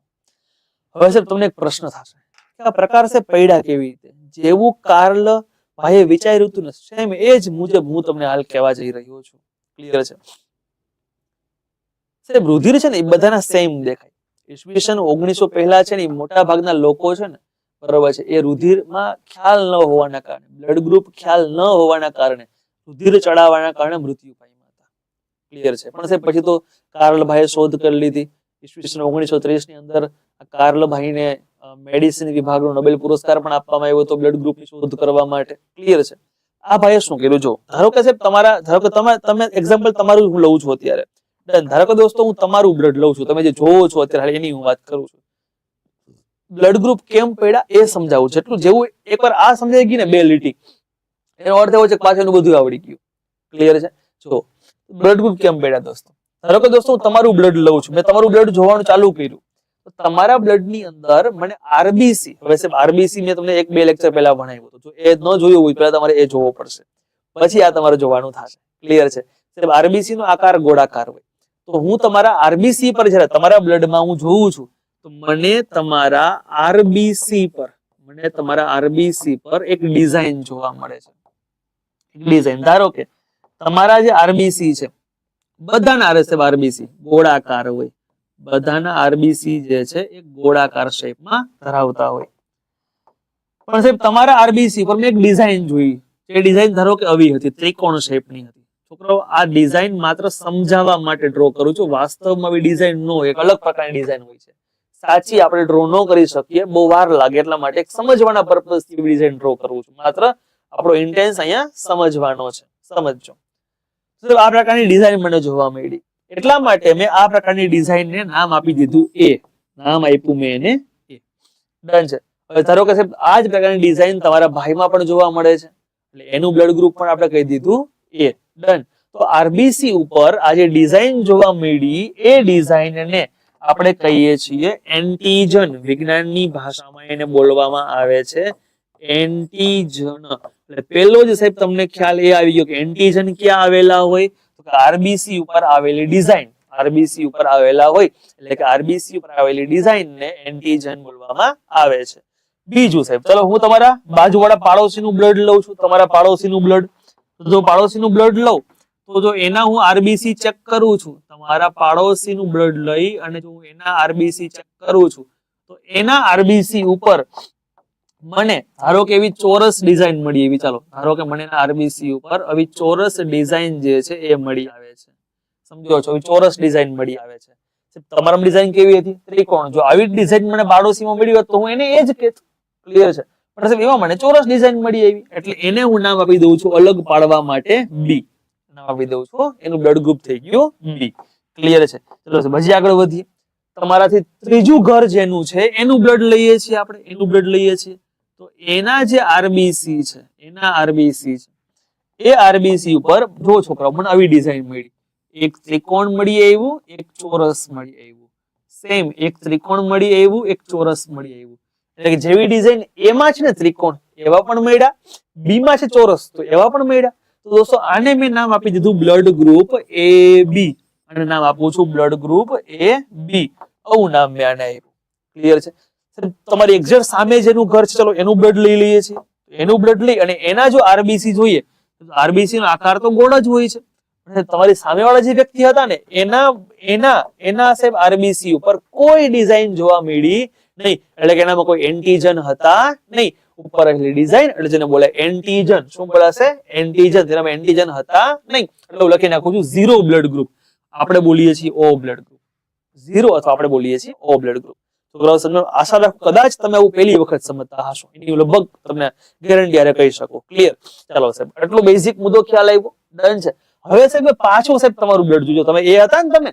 હવે સાહેબ તમને એક પ્રશ્ન થશે કે આ પ્રકાર છે પડ્યા કેવી રીતે? જેવું કાર્લ ભાઈએ વિચાર્યું હતું ને સેમ એ જ મુજબ હું તમને હાલ કહેવા જઈ રહ્યો છું. ક્લિયર છે? સાહેબ રુધિર છે ને એ બધાના સેમ દેખાય. ઈસવીસન 1900 પહેલા છે ને મોટા ભાગના લોકો છે ને બરોબર છે એ રુધિરમાં ખ્યાલ ન હોવાના કારણે, બ્લડ ગ્રુપ ખ્યાલ ન હોવાના કારણે, રુધિર ચડાવવાના કારણે મૃત્યુ પામ્યા હતા. ક્લિયર છે? પણ સાહેબ પછી તો કાર્લભાઈએ શોધ કરી લીધી. ઈસવીસન 1930 ની અંદર કાર્લભાઈને મેડિસિન વિભાગનો નોબેલ પુરસ્કાર પણ આપવામાં આવ્યો હતો બ્લડ ગ્રુપની શોધ કરવા માટે. ક્લિયર છે? આ ભાઈએ શું કર્યું? જો ધારો કે સાહેબ ધારો કે તમે એક્ઝામ્પલ તમારું હું લઉં છું અત્યારે. ધારો કે દોસ્તો હું તમારું બ્લડ લઉં છું, તમે જે જોવો છો અત્યારે એની હું વાત કરું છું. બ્લડ ગ્રુપ કેમ પડ્યા એ સમજાવું. જેટલું જેવું એકવાર આ સમજાઈ ગઈ ને 2 લીટી, એનો અર્થ એવો છે કે પાછળનું બધું આવડી ગયું. ક્લિયર છે? જો બ્લડ ગ્રુપ કેમ પડ્યા દોસ્તો? ધારો કે દોસ્તો હું તમારું બ્લડ લઉં છું, મેં તમારું બ્લડ જોવાનું ચાલુ કર્યું, તો તમારા બ્લડ ની અંદર મને આરબીસી, હવે સાહેબ આરબીસી મેં તમને 1-2 લેક્ચર પહેલા ભણાવ્યું હતું. જો એ ન જોયું હોય પહેલા તમારે એ જોવો પડશે, પછી આ તમારે જોવાનું થશે. ક્લિયર છે? સાહેબ આરબીસી નો આકાર ગોળાકાર હોય. તો હું તમારા આરબીસી પર જ્યારે તમારા બ્લડમાં હું જોઉં છું તો મને તમારા આરબીસી પર એક ડિઝાઇન જોવા મળે છે. ડિઝાઇન ધારો કે તમારા જે આરબીસી છે બધાના આરબીસી ગોળાકાર હોય, બધાના આરબીસી જે છે એ ગોળાકાર શેપમાં ધરાવતા હોય. પણ સાહેબ તમારા આરબીસી પર મેં એક ડિઝાઇન જોઈ, એ ડિઝાઇન ધારો કે આવી હતી, ત્રિકોણ શેપની હતી. છોકરાઓ આ ડિઝાઇન માત્ર સમજાવવા માટે ડ્રો કરું છું. વાસ્તવમાં આવી ડિઝાઇન નો, એક અલગ પ્રકારની ડિઝાઇન હોય છે. સાચી આપણે ડ્રો ન કરી શકીએ, બહુ વાર લાગે, એટલા માટે એક સમજવાના પર્પઝ થી ડિઝાઇન ડ્રો કરું છું. માત્ર આપણો ઇન્ટેન્સ અહીંયા સમજવાનો છે. સમજજો. આ પ્રકારની ડિઝાઇન મને જોવા મળી, એટલા માટે મેં આ પ્રકારની ડિઝાઇનને નામ આપી દીધું એ. નામ આપ્યું મેં એને એ. ડન છે? હવે ધારો કે સાહેબ આ જ પ્રકારની ડિઝાઇન તમારા ભાઈમાં પણ જોવા મળે છે, એટલે એનું બ્લડ ગ્રુપ પણ આપણે કહી દીધું એ. ડન. તો આરબીસી ઉપર આ જે ડિઝાઇન જોવા મળી એ ડિઝાઇનને આપણે કહીએ છીએ એન્ટીજન. વિજ્ઞાનની ભાષામાં એને બોલવામાં આવે છે એન્ટીજન. એટલે પેલો જ સાહેબ તમને ખ્યાલ એ આવી ગયો કે એન્ટીજન ક્યાં આવેલા હોય? તો આરબીસી ઉપર આવેલી ડિઝાઇન. આરબીસી ઉપર આવેલા હોય એટલે કે આરબીસી ઉપર આવેલી ડિઝાઇન ને એન્ટીજન બોલવામાં આવે છે. બીજું સાહેબ, ચલો હું તમારા બાજુવાળા પાડોશીનું બ્લડ લઉં છું. તમારા પાડોશીનું બ્લડ, જો પાડોશીનું બ્લડ લઉં તો જો એના હું આરબીસી ચેક કરું છું, તમારા પાડોશીનું બ્લડ લઈ અને જો હું એના આરબીસી ચેક કરું છું તો એના આરબીસી ઉપર મને ધારો કે એવી ચોરસ ડિઝાઇન મળી એવી, ચાલો ધારો કે મને આરબીસી ઉપર આવી ચોરસ ડિઝાઇન જે છે એ મળી આવે છે. સમજો છો, ચોરસ ડિઝાઇન મળી આવે છે. તમારા ડિઝાઇન કેવી હતી? ત્રિકોણ. જો આવી ડિઝાઇન મને પાડોશીમાં મળી હોત તો હું એને એ જ કહેત. ક્લિયર છે? પણ સાહેબ એમાં મને ચોરસ ડિઝાઇન મળી આવી એટલે એને હું નામ આપી દઉં છું અલગ પાડવા માટે બી. નામ આપી દઉં છું, એનું બ્લડ ગ્રુપ થઈ ગયું બી. ક્લિયર છે? ચલો પછી આગળ વધીએ. તમારાથી ત્રીજું ઘર જેનું છે એનું બ્લડ લઈએ છીએ આપણે, એનું બ્લડ લઈએ છીએ તો એના જે આરબીસી છે, એના આરબીસી છે એ આરબીસી ઉપર જો છોકરાઓ મને આવી ડિઝાઇન મળી, એક ત્રિકોણ મળી આવ્યું, એક ચોરસ મળી આવ્યું. સેમ એક ત્રિકોણ મળી આવ્યું, એક ચોરસ મળી આવ્યું. એટલે કે જેવી ડિઝાઇન એમાં છે ને ત્રિકોણ એવા પણ મળ્યા, બી માં છે ચોરસ તો એવા પણ મળ્યા. તો દોસ્તો આને મેં નામ આપી દીધું બ્લડ ગ્રુપ એ બી. અને નામ આપું છું બ્લડ ગ્રુપ એ બી. આવું નામ મેં આને આપ્યું. ક્લિયર છે? તમારી એક્ઝેક્ટ સામે જેનું ઘર છે ચલો એનું બ્લડ લઈ લઈએ છીએ. એનું બ્લડ લઈ અને એના જો આરબીસી જોઈએ, આરબીસી નો આકાર તો ગોળ જ હોય છે. તમારી સામેવાળા જે વ્યક્તિ હતા ને એના સાહેબ આરબીસી ઉપર કોઈ ડિઝાઇન જોવા મળી નહીં. એટલે કે એનામાં કોઈ એન્ટીજન હતા નહીં. ઉપર રહેલી ડિઝાઇન એટલે જેને બોલાય એન્ટીજન. શું બોલાશે? એન્ટીજન. તેનામાં એન્ટીજન હતા નહીં. એટલે હું લખી નાખું છું 0 બ્લડ ગ્રુપ. આપણે બોલીએ છીએ O બ્લડ ગ્રુપ 0 અથવા આપણે બોલીએ છીએ O બ્લડ ગ્રુપ. છોકરાઓ સમજો, આશા રાખું કદાચ તમે આવું પહેલી વખત સમજતા હશો, એની લગભગ તમને ગેરંટી આરે કહી શકો. ક્લિયર? ચાલો સાહેબ, એટલો બેઝિક મુદ્દો ખ્યાલ આવ્યો. ડન છે. હવે સાહેબ પાછું સાહેબ તમારું બ્લડ જોજો. તમે એ હતા ને, તમે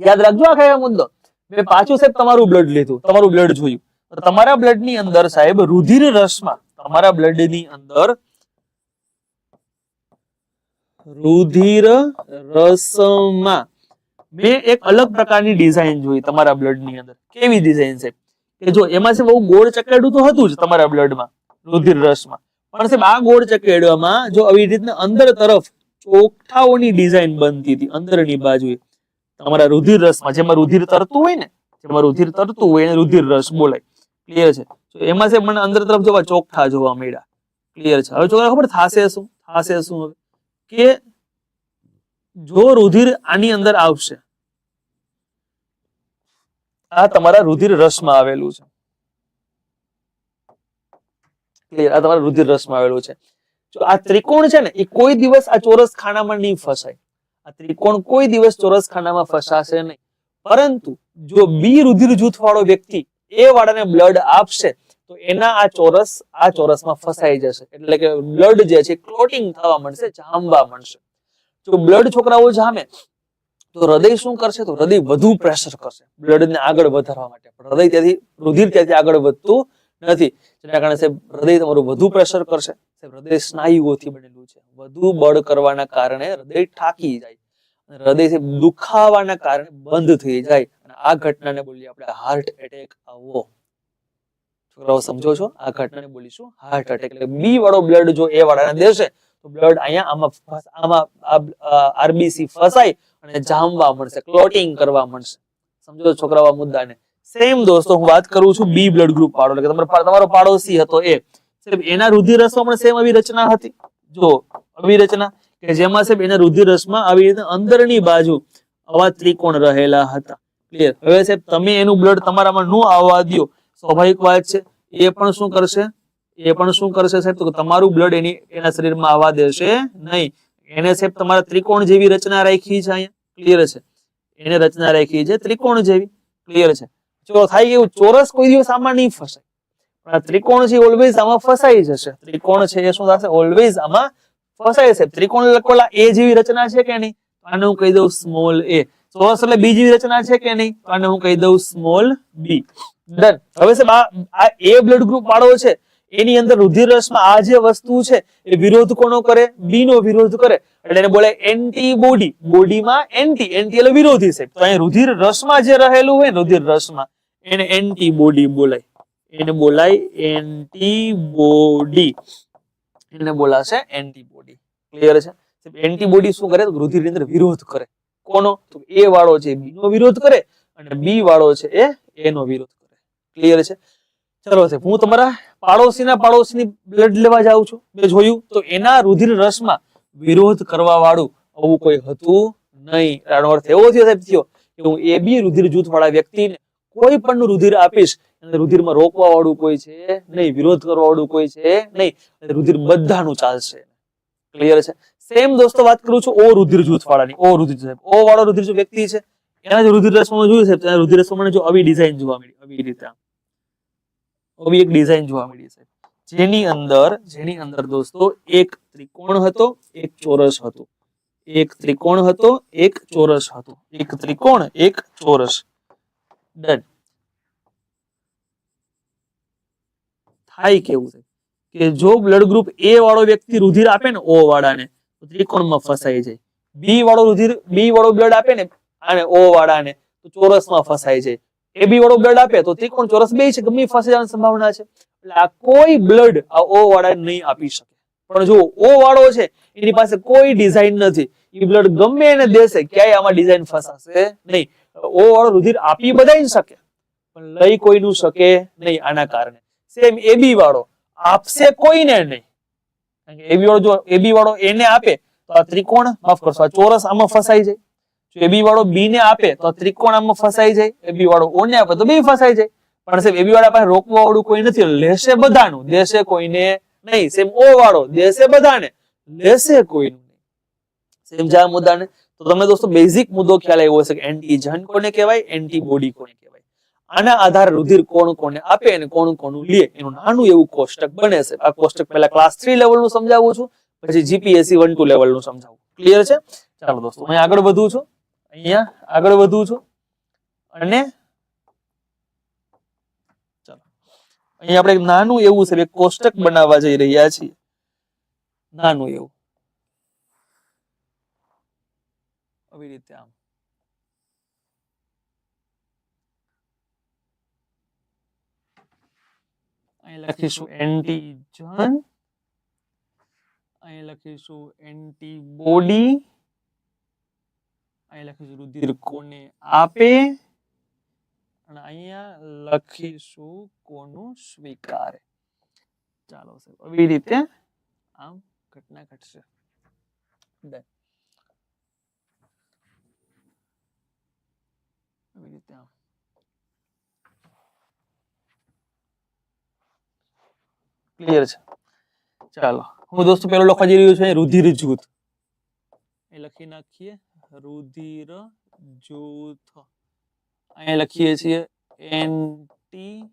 યાદ રાખજો આખા મુદ્દો. મેં પાછું સાહેબ તમારું બ્લડ લીધું, તમારું બ્લડ જોયું. તમારા બ્લડ ની અંદર સાહેબ રુધિર રસમાં, તમારા બ્લડ ની અંદર રુધિર રસમાં મેં એક અલગ પ્રકારની ડિઝાઇન જોઈ તમારા બ્લડ ની અંદર. કેવી ડિઝાઇન છે કે જો એમાં છે બહુ ગોળ ચકેડું તો હતું જ તમારા બ્લડમાં, રુધિર રસમાં. પણ સાહેબ આ ગોળ ચકેડવામાં જો આવી રીતના અંદર તરફ ચોકઠાઓની ડિઝાઇન બનતી હતી અંદરની બાજુએ તમારા રુધિર રસમાં. જેમાં રુધિર તરતું હોય ને, જેમાં રુધિર તરતું હોય એને રુધિર રસ બોલાય. ક્લિયર છે? તો એમાં સાહેબ મને અંદર તરફ જોવા ચોકઠા જોવા મળ્યા. ક્લિયર છે? હવે છોકરા ખબર થશે શું? થશે શું હવે કે જો રુધિર આની અંદર આવશે, આ તમારા રુધિર રસમાં આવેલું છે. ક્લિયર? આ તમારા રુધિર રસમાં આવેલું છે. જો આ ત્રિકોણ છે ને એ કોઈ દિવસ આ ચોરસ ખાનામાં નહીં ફસાય. આ ત્રિકોણ કોઈ દિવસ ચોરસ ખાનામાં ફસાશે નહીં. પરંતુ જો બી રુધિર જૂથ વાળો વ્યક્તિ એ વાળાને બ્લડ આપશે તો એના આ ચોરસમાં ફસાઈ જશે. એટલે કે બ્લડ જે છે ક્લોટિંગ થવા માંડશે, જામવા માંડશે. જો બ્લડ છોકરાઓ જામે તો હૃદય શું કરશે? તો હૃદય વધુ પ્રેશર કરશે બ્લડને આગળ વધારવા માટે. પણ હૃદય ત્યાંથી રુધિર ત્યાંથી આગળ વધતું નથી. જેના કારણે સાહેબ હૃદય તમારું વધુ પ્રેશર કરશે. હૃદય સ્નાયુઓથી બનેલું છે. વધુ બળ કરવાના કારણે હૃદય ઠાકી જાય, હૃદય દુખાવાના કારણે બંધ થઈ જાય. અને આ ઘટનાને બોલીએ આપણે હાર્ટ એટેક આવવો. છોકરાઓ સમજો છો? આ ઘટનાને બોલીશું હાર્ટ એટેક. એટલે બી વાળો બ્લડ જો એ વાળાને દેશે તો બ્લડ અહીંયા આમાં આરબીસી ફસાય અને જામવા મળશે, ક્લોટિંગ કરવા મળશે. સમજો છોકરાઓ આ મુદ્દાને? સેમ દોસ્તો હું વાત કરું છું બી બ્લડ ગ્રુપ વાળો. એટલે કે તમારો પાડોશી હતો એ એના રુધિર રસમાં પણ સેમ આવી રચના હતી. જો આવી રચના કે જેમાં સાહેબ એના રુધિર રસમાં આવી રીતે અંદરની બાજુ આવા ત્રિકોણ રહેલા હતા. ક્લિયર? હવે સાહેબ તમે એનું બ્લડ તમારામાં ન આવવા દો, સ્વાભાવિક વાત છે. એ પણ શું કરશે સાહેબ? તો તમારું બ્લડ એના શરીરમાં આવવા દેશે નહીં. એને સાહેબ તમારા ત્રિકોણ જેવી રચના રાખી છે અહીંયા. ક્લિયર છે? એને રચના રાખી છે ત્રિકોણ જેવી. ક્લિયર છે? જો થાય એવું ચોરસ કોઈ દિવસ આમાં નહીં ફસાય, પણ આ ત્રિકોણ છે ઓલવેઝ આમાં ફસાઈ જશે. ત્રિકોણ છે એ શું થશે? ઓલવેઝ આમાં ફસાઈ જશે. ત્રિકોણ લખોલા એ જેવી રચના છે કે નહીં? આને હું કહી દઉં સ્મોલ એ. ચોરસ એટલે બી જેવી રચના છે કે નહીં? આને હું કહી દઉં સ્મોલ બી. ડન. હવે સાહેબ આ એ બ્લડ ગ્રુપ વાળો છે એની અંદર રુધિર રસમાં આ જે વસ્તુ છે એ વિરોધ કોનો કરે? બી નો વિરોધ કરે. એટલે એને બોલાય એન્ટીબોડી. બોડીમાં એન્ટી એટલે વિરોધી સાહેબ. તો અહીંયા રુધિર રસમાં જે રહેલું હોય રુધિર રસમાં એને એન્ટીબોડી બોલાય. એને બોલાય એન્ટીબોડી. એને બોલાશે એન્ટીબોડી. ક્લિયર છે? એન્ટીબોડી શું કરે? રુધિરની અંદર વિરોધ કરે. કોનો? તો એ વાળો છે બી નો વિરોધ કરે અને બી વાળો છે એ એ નો વિરોધ કરે. ક્લિયર છે? ચલો સાહેબ, હું તમારા પાડોશીની બ્લડ લેવા જાઉં છું, મેં જોયું તો એના રુધિર રસમાં વિરોધ કરવા વાળું આવું કોઈ હતું નહીં. આનો અર્થ એવો થયો કે હું એ બી રુધિર જૂથ વાળા વ્યક્તિને કોઈ પણ નું રુધિર આપીશ, અને રુધિરમાં રોકવા વાળું કોઈ છે નહીં, વિરોધ કરવા વાળું કોઈ છે નહીં, રુધિર બધાનું ચાલશે. ક્લિયર છે? સેમ દોસ્તો વાત કરું છું ઓ રુધિર જૂથ વાળાની. ઓ રુધિર સાહેબ, ઓ વાળો રુધિર જો વ્યક્તિ છે એના જો રુધિર રસમાં જોયું સાહેબ, ત્યાં રુધિર રસમાં જો આવી ડિઝાઇન જોવા મળી, આવી રીતે આવી એક ડિઝાઇન જોવા મળી સાહેબ, જેની અંદર દોસ્તો એક ત્રિકોણ હતો, એક ચોરસ હતો, એક ત્રિકોણ હતો, એક ચોરસ હતો, એક ત્રિકોણ, એક ચોરસ. ડન. થાય કેવું છે કે જો બ્લડ ગ્રુપ એ વાળો વ્યક્તિ રુધિર આપે ને ઓ વાળાને, તો ત્રિકોણમાં ફસાઈ જાય. બી વાળો બ્લડ આપે ને આને ઓ વાળાને, તો ચોરસમાં ફસાઈ જાય. એ બી વાળો બ્લડ આપે તો ત્રિકોણ ચોરસ બે છે, ગમે ફસાઈ જવાની સંભાવના છે. એટલે આ કોઈ બ્લડ આ ઓ વાળાને નહીં આપી શકે. પણ જો ઓ વાળો છે એની પાસે કોઈ ડિઝાઇન નથી, એ બ્લડ ગમે એને દેશે, ક્યાંય આમાં ડિઝાઇન ફસાશે નહીં. ઓ વાળો રુધિર આપી બધાય શકે પણ લઈ કોઈનું શકે નહીં. આના કારણે સેમ એબી વાળો આપશે કોઈને નહીં. એબી વાળો જો એબી વાળો એને આપે તો આ ત્રિકોણ, માફ કરશો, આ ચોરસ આમાં ફસાઈ જાય. જો એબી વાળો બી ને આપે તો આ ત્રિકોણ આમાં ફસાઈ જાય. એબી વાળો ઓ ને આપે તો બે ફસાઈ જાય. પણ સાહેબ એબી વાળા પાસે રોકવા વાળું કોઈ નથી, લેશે બધાનું, દેશે કોઈને નહીં. સેમ ઓ વાળો દેશે બધાને, લેશે કોઈનું નહીં. સેમ જ આ મુદ્દાને તો તમને દોસ્તો બેઝિક મુદ્દો ખ્યાલ આવ્યો હશે કે એન્ટીજન કોને કહેવાય, એન્ટીબોડી કોને કહેવાય. આના આધારે રુધિર કોણ કોને આપે અને કોણ કોનું લે એનું નાનું એવું કોષ્ટક બને છે. આ કોષ્ટક પહેલા ક્લાસ 3 લેવલનું સમજાવું છું, પછી જીપીએસસી 1-2 લેવલનું સમજાવું. ક્લિયર છે? ચાલો દોસ્તો, હું આગળ વધું છું, અને ચાલો અહીંયા આપણે એક નાનું એવું છે એક કોષ્ટક બનાવવા જઈ રહ્યા છીએ. નાનું એવું આવી રીતે આમ અહીં લખીશું એન્ટીજન, અહીં લખીશું એન્ટીબોડી, અહીં લખીશું રુધિર કોને આપે, અને અહીંયા લખીશું કોનું સ્વીકારે. ચાલો સાહેબ, આવી રીતે આમ ઘટના ઘટશે. આવી રીતે આમ ક્લિયર છે? ચાલો, હું દોસ્તો પેલો લખવા જઈ રહ્યો છું રુધિર જૂથ. એ લખી નાખીએ રુધિર જૂથ. અહીંયા લખીએ છીએ એન્ટીજન,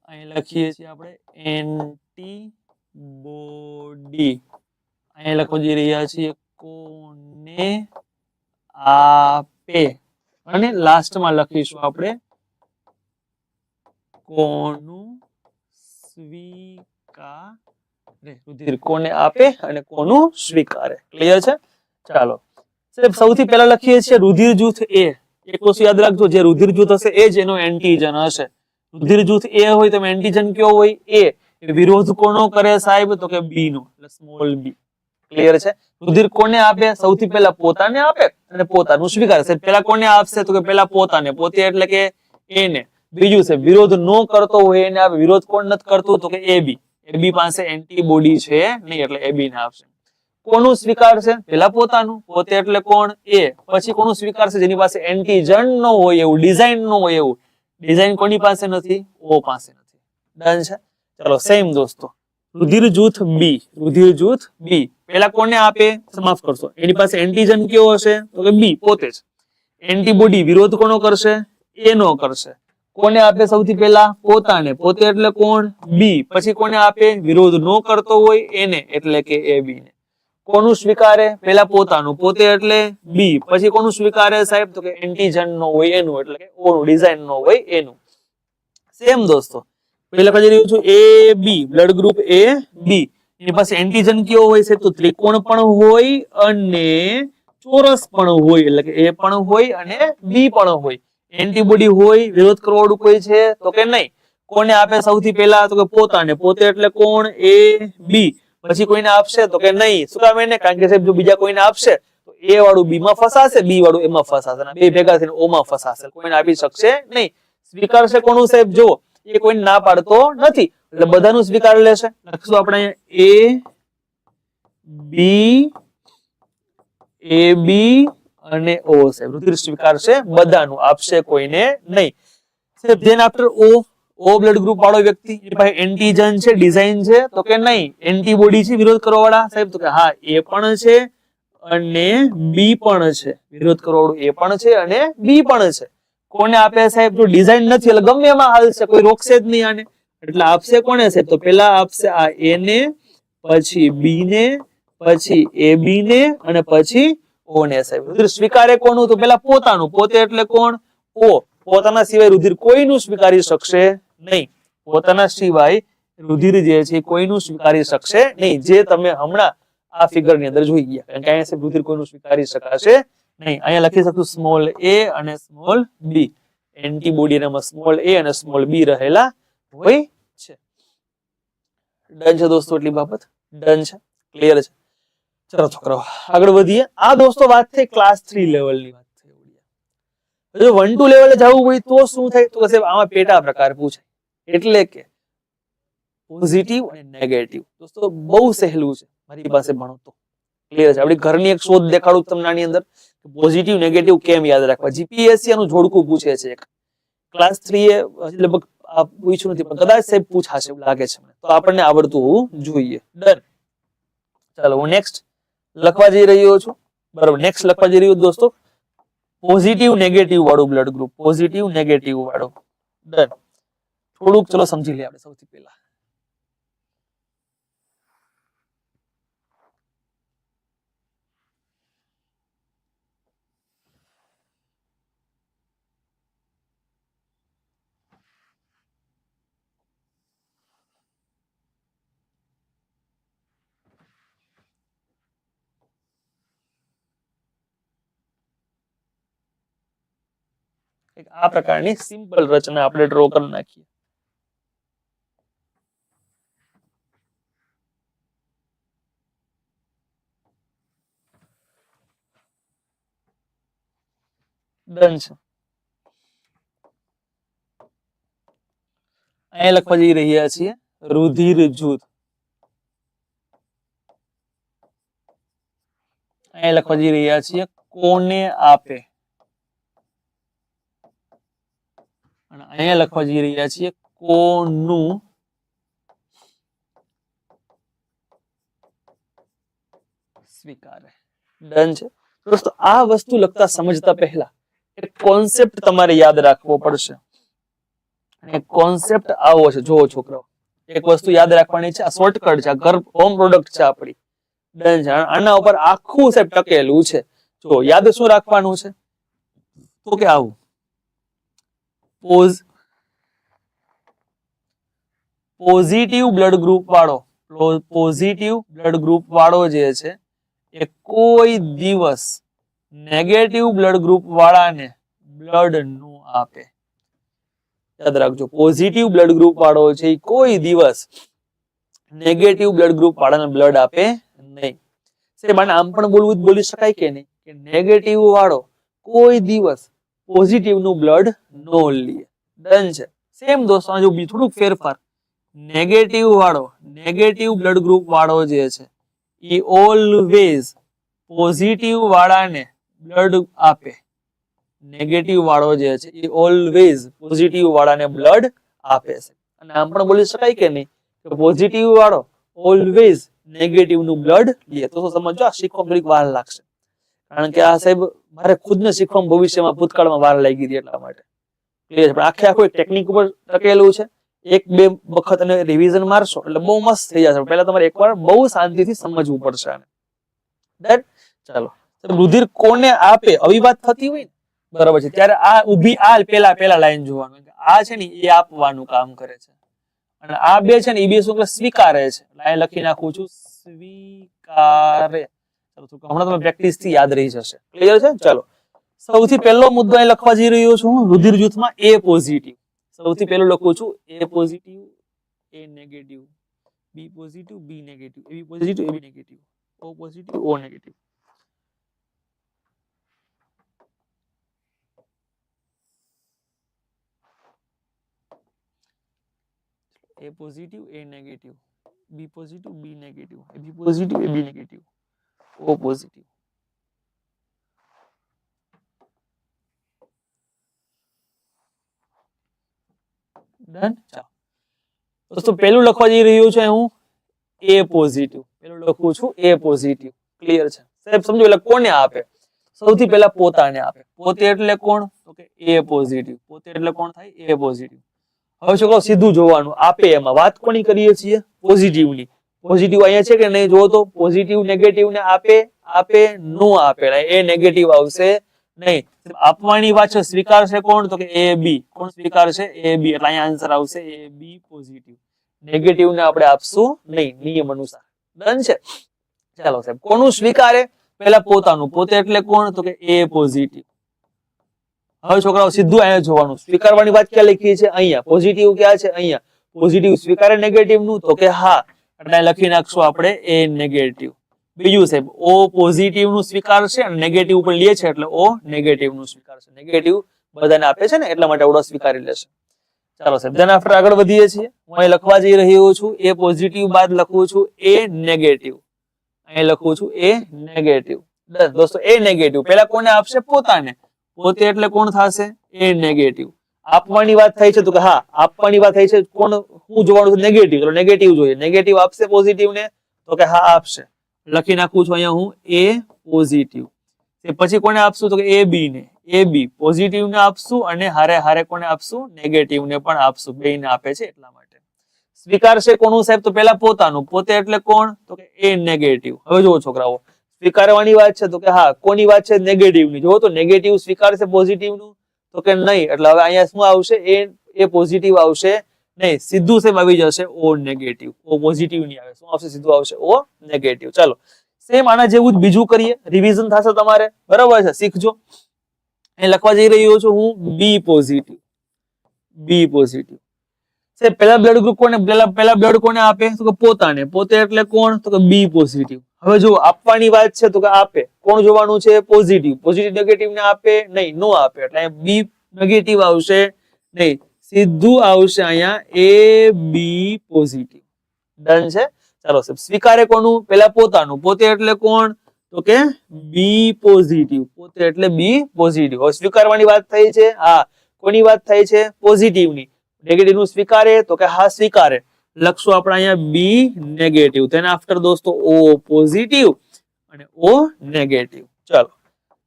અહીં લખીએ છીએ આપણે એન્ટીબોડી, અહીંયા લખવા જઈ રહ્યા છીએ કોને આપે, અને લાસ્ટમાં લખીશું આપણે કોનું સ્વીકારે. રુધિર કોને આપે અને કોનું સ્વીકારે. ક્લિયર છે? ચાલો સાહેબ, સૌથી પહેલા લખીએ છીએ રુધિર જૂથ એ. એક વસ્તુ યાદ રાખજો, જે રુધિર જૂથ હશે એ જ એનો એન્ટીજન હશે. રુધિર જૂથ એ હોય તો એન્ટીજન કયો હોય? એ. વિરોધ કોનો કરે સાહેબ? તો કે બી નો, એટલે સ્મોલ બી. ક્લિયર છે? રુધિર કોને આપે? સૌથી પહેલા પોતાને આપે અને પોતાનું સ્વીકારે. સાહેબ પહેલા કોને આપશે? તો કે પહેલા પોતાને. પોતે એટલે કે એને. બીજું છે વિરોધ નો કરતો હોય એને આપે. વિરોધ કોણ નથી કરતું? તો કે એ બી. એ બી પાસે એન્ટીબોડી છે નહીં, એટલે એ બી ને આપશે. કોનું સ્વીકારશે? પેલા પોતાનું. પોતે એટલે કોણ? એ. પછી કોનું સ્વીકારશે? જેની પાસે એન્ટીજન નો હોય એવું, ડિઝાઇન નો હોય એવું. ડિઝાઇન કોની પાસે નથી? ઓ પાસે નથી. ડન છે? ચલો સેમ દોસ્તો, રુધિર જૂથ બી. રુધિર જૂથ બી પેલા કોને આપે? માફ કરશો, એની પાસે એન્ટીજન કયો હશે? તો કે બી પોતે જ. એન્ટીબોડી વિરોધ કોનો કરશે? એ નો કરશે. કોને આપે? સૌથી પહેલા પોતાને. પોતે એટલે કોણ? બી. પછી કોને આપે? વિરોધ નો કરતો હોય એને, એટલે કે એ બી ને. કોનું સ્વીકારે? પહેલા પોતાનું. પોતે એટલે બી. પછી કોનું સ્વીકારે સાહેબ? તો કે એન્ટીજન નો હોય એનું, એટલે કે ઓનું, ડિઝાઇન નો હોય એનું. સેમ દોસ્તો, પહેલા કહી રહ્યું છું એ બી, બ્લડ ગ્રુપ એ બી. એની પાસે એન્ટીજન કયો હોય છે? તો ત્રિકોણ પણ હોય અને ચોરસ પણ હોય, એટલે કે એ પણ હોય અને બી પણ હોય. એન્ટીબોડી હોય, વિરોધ કરવાવાળું કોઈ છે? તો કે નહીં. કોને આપે સૌથી પહેલા? તો કે પોતાને. પોતે એટલે કોણ? એ બી. પછી કોઈને આપશે? તો કે નહીં. શું કામ એને? કારણ કે સાહેબ જો બીજા કોઈને આપશે તો એ વાળું બી માં ફસાશે, બી વાળું એમાં ફસાશે, બે ભેગા થઈને ઓ માં ફસાશે, કોઈને આપી શકશે નહીં. સ્વીકારશે કોનું સાહેબ? જો એ કોઈને ના પાડતો નથી એટલે બધાનું સ્વીકાર લેશે. લખશું આપણે અહીંયા એ બી અને ઓ સાહેબ રુધિર સ્વીકારશે બધાનું, આપશે કોઈને નહીં. સાહેબ ધેન આફ્ટર ઓ બ્લડ ગ્રુપ વાળો વ્યક્તિ એની પાસે એન્ટીજન છે, ડિઝાઇન છે, તો કે નહીં એન્ટીબોડી છે વિરોધ કરવા વાળા સાહેબ, તો કે હા એ પણ છે અને બી પણ છે, વિરોધ કરવા વાળું એ પણ છે અને બી પણ છે. કોને આપે સાહેબ? જો ડિઝાઇન નથી એટલે ગમે એમાં હાલશે, કોઈ રોકશે જ નહીં આને, એટલે આપશે કોને સાહેબ? તો પેલા આપશે આ એ ને, પછી બી ને, પછી એ બી ને અને પછી ઓ ને સાહેબ. રુધિર સ્વીકારે કોનું? તો પેલા પોતાનું, પોતે એટલે કોણ? ઓ. પોતાના સિવાય રુધિર કોઈનું સ્વીકારી શકશે નહીં, પોતાના સિવાય રુધિર જે છે કોઈનું સ્વીકારી શકશે નહીં, જે તમે હમણાં આ ફિગર ની અંદર જોઈ ગયા. કારણ કે અહીંયા સાહેબ રુધિર કોઈનું સ્વીકારી શકાશે નહીં. અહીંયા લખી શકું સ્મોલ એ અને સ્મોલ બી, એન્ટીબોડી માં સ્મોલ એ અને સ્મોલ બી રહેલા હોય છે. ડન છે દોસ્તો, એટલી બાબત ડન છે, ક્લિયર છે. ચલો છોકરાઓ આગળ વધીએ. આ દોસ્તો વાત થઈ ક્લાસ 3 લેવલની વાત થઈ. જો 1-2 લેવલે જવું હોય તો શું થાય? તો સાહેબ આમાં પેટા પ્રકાર પૂછાય, એટલે કે પોઝિટિવ અને નેગેટિવ. દોસ્તો બહુ સહેલું છે, મારી પાસે ભણો તો ક્લિયર છે. આપણી ઘરની એક શોધ દેખાડું તમને આની અંદર, પોઝિટિવ નેગેટિવ કેમ યાદ રાખવા. જીપીએસસી આનું જોડકું પૂછે છે. ક્લાસ 3 એ લગભગ પૂછ્યું નથી પણ કદાચ સાહેબ પૂછાશે એવું લાગે છે મને, તો આપણને આવડતું હોવું જોઈએ. ડન. ચાલો હું નેક્સ્ટ લખવા જઈ રહ્યો છું. બરાબર, નેક્સ્ટ લખવા જઈ રહ્યો દોસ્તો પોઝિટિવ નેગેટિવ વાળું બ્લડ ગ્રુપ, પોઝિટિવ નેગેટિવ વાળું. ડન. થોડુંક ચલો સમજી લઈએ આપણે સૌથી પહેલા. આ પ્રકારની સિમ્પલ રચના આપણે ડ્રો કરી નાખીએ. ડન છે. અહીંયા લખવા જઈ રહ્યા છીએ રુધિર જૂથ. અહીંયા લખવા જઈ રહ્યા છીએ કોને આપે, અને અહીંયા લખવા જઈ રહ્યા છીએ કોનું સ્વીકારે. ડન છે દોસ્તો. આ વસ્તુ લખતા સમજતા પહેલા એક કોન્સેપ્ટ તમારે યાદ રાખવો પડશે. અને કોન્સેપ્ટ આવો છે, જો છોકરાઓ એક વસ્તુ યાદ રાખવાની છે, આ શોર્ટકટ છે, આ ઘર હોમ પ્રોડક્ટ છે આપણી. ડન છે. આના ઉપર આખું સાહેબ ટકેલું છે. જો યાદ શું રાખવાનું છે? તો કે આવું પોઝિટિવ બ્લડ ગ્રુપ વાળો, પોઝિટિવ બ્લડ ગ્રુપ વાળો જે છે એ કોઈ દિવસ નેગેટિવ બ્લડ ગ્રુપ વાળાને બ્લડ નો આપે. યાદ રાખજો, પોઝિટિવ બ્લડ ગ્રુપ વાળો છે એ કોઈ દિવસ નેગેટિવ બ્લડ ગ્રુપ વાળાને બ્લડ આપે નહીં. સાહેબ આને આમ પણ બોલી શકાય કે નહીં, કે નેગેટિવ વાળો કોઈ દિવસ પોઝિટિવ નું બ્લડ નો લે. ડન છે. સેમ દોસ્તો જો થોડુંક ફેરફાર, નેગેટિવ બ્લડ ગ્રુપ વાળો જે છે એ ઓલવેઝ પોઝિટિવ વાળાને બ્લડ આપે. નેગેટિવ વાળો જે છે એ ઓલવેઝ પોઝિટિવ વાળાને બ્લડ આપે છે. અને આમ પણ બોલી શકાય કે નહીં, કે પોઝિટિવ વાળો ઓલવેઝ નેગેટિવ નું બ્લડ લે. તો સમજો આ શીખવા થોડીક વાર લાગશે, કારણ કે આ સાહેબ મારે ખુદને શીખવામાં ભવિષ્યમાં ભૂતકાળમાં વાર લાગી હતી એટલા માટે. ક્લિયર છે. પણ આખે આખું એક ટેકનિક ઉપર ટકેલું છે. 1-2 વખત અને રિવિઝન મારશો એટલે બહુ મસ્ત થઈ જશે. પહેલા તમારે એકવાર બહુ શાંતિથી સમજવું પડશે આને. ડન. ચાલો, રુધિર કોને આપે અવિવાદ થતી હોય ને, બરાબર છે, ત્યારે આ ઊભી આ પેલા લાઈન જોવાનું. આ છે ને એ આપવાનું કામ કરે છે, અને આ બે છે ને એ બે શું સ્વીકારે છે. લાઈન લખી નાખું છું સ્વીકારે. હમણાં તમે પ્રેક્ટિસ થી યાદ રહી જશે. ક્લિયર છે. ચાલો, સૌથી પહેલો મુદ્દો અહીં લખવા જઈ રહ્યો છું રુધિર જૂથમાં એ પોઝિટિવ. સૌથી પહેલું લખું છું A positive, A negative, B positive, B negative, A positive, A negative, O positive, O negative. A positive, A negative, B positive, B negative, AB positive, AB negative, O positive. Done. ચાલો દોસ્તો પહેલું લખવા જઈ રહ્યો છું હું A positive. પહેલું લખું છું A પોઝિટિવ. ક્લિયર છે સાહેબ? સમજો એટલે કોને આપે? સૌથી પહેલા પોતાને આપે. પોતે એટલે કોણ? તો કે A પોઝિટિવ. પોતે એટલે કોણ થાય? A positive. હવે છોકરાઓ સીધું જોવાનું આપે એમાં વાત કોની કરીએ છીએ? પોઝિટિવ ની. પોઝિટિવ અહીંયા છે કે નહીં? જો તો પોઝિટિવ નેગેટિવ ને આપે નો આપે એ નેગેટિવ આવશે નહીં. આપવાની વાત છે સ્વીકારશે કોણ? તો કે A B. કોણ સ્વીકારશે? A B. એટલે અહીંયા આન્સર આવશે A B પોઝિટિવ. નેગેટિવ ને આપણે આપશું નહીં નિયમ અનુસાર. ડન છે? ચાલો સાહેબ કોનું સ્વીકારે? પહેલા પોતાનું. પોતે એટલે કોણ? તો કે A પોઝિટિવ. હવે છોકરાઓ સીધું અહીંયા જોવાનું. સ્વીકારવાની વાત ક્યાં લખી છે? અહીંયા. પોઝિટિવ ક્યાં છે? અહીંયા. પોઝિટિવ સ્વીકારે નેગેટિવ નું? તો કે હા. એટલે લખી નાખશું આપણે A નેગેટિવ. બીજું સાહેબ O પોઝિટિવ નું સ્વીકારશે અને નેગેટિવ પણ લે છે એટલે O નેગેટિવ નું સ્વીકારશે. નેગેટિવ બધાને આપે છે ને એટલા માટે ઓડો સ્વીકારી લેશે. ચાલો સાહેબ ધન આફ્ટર આગળ વધીએ છીએ. હું અહીં લખવા જઈ રહ્યો છું A પોઝિટિવ બાદ લખું છું A નેગેટિવ. અહીં લખું છું A નેગેટિવ. દોસ્તો A નેગેટિવ પહેલા કોને આપશે? પોતાને. પોતે એટલે કોણ થશે? A negative. આપવાની વાત થઈ છે તો કે હા આપવાની વાત થઈ છે કોણ? હું જોવાનું છે નેગેટિવ. તો નેગેટિવ જોઈએ. નેગેટિવ આપશે પોઝિટિવ ને? તો કે હા આપશે. લખી નાખું છું અહીંયા હું A પોઝિટિવ. પછી કોને આપશું? તો કે A B ને. A B પોઝિટિવ ને આપશું અને હારે હારે કોને આપશું? નેગેટિવ ને પણ આપશું. બે ને આપે છે એટલા માટે. સ્વીકારશે કોનું સાહેબ? તો પહેલા પોતાનું. પોતે એટલે કોણ? તો કે A નેગેટિવ. હવે જુઓ છોકરાઓ સ્વીકારવાની વાત છે તો કે હા કોની વાત છે? નેગેટિવ ની. જો તો નેગેટિવ સ્વીકારશે પોઝિટિવ નું? તો કે નહીં. એટલે હવે અહીંયા શું આવશે? A પોઝિટિવ આવશે નહીં. સીધું સેમ આવી જશે O નેગેટિવ. O પોઝિટિવ નહીં આવે. શું આવશે? સીધું આવશે O નેગેટિવ. ચાલો સેમ આના જેવું જ બીજું કરીએ. રિવિઝન થશે તમારે. બરાબર છે? શીખજો. અહીં લખવા જઈ રહ્યો છું હું B પોઝિટિવ. B positive. સાહેબ પહેલા બ્લડ ગ્રુપ કોને? પહેલા બ્લડ કોને આપે? તો કે પોતાને. પોતે એટલે કોણ? તો કે B પોઝિટિવ. હવે જો આપવાની વાત છે તો કે આપે. કોણ જોવાનું છે? પોઝિટિવ. પોઝિટિવ નેગેટિવ ને આપે નહીં, નો આપે. એટલે B નેગેટિવ આવશે નહીં. સીધું આવશે અહીંયા A B પોઝિટિવ. ડન છે? ચાલો સાહેબ સ્વીકારે કોનું? પહેલા પોતાનું. પોતે એટલે કોણ? તો કે B પોઝિટિવ. પોતે એટલે B પોઝિટિવ. હવે સ્વીકારવાની વાત થઈ છે. હા કોની વાત થઈ છે? પોઝિટિવ ની. નેગેટિવ નું સ્વીકારે? તો કે હા સ્વીકારે. લખશું આપણે અહીંયા B નેગેટિવ. તેના આફ્ટર દોસ્તો O પોઝિટિવ અને O નેગેટિવ. ચાલો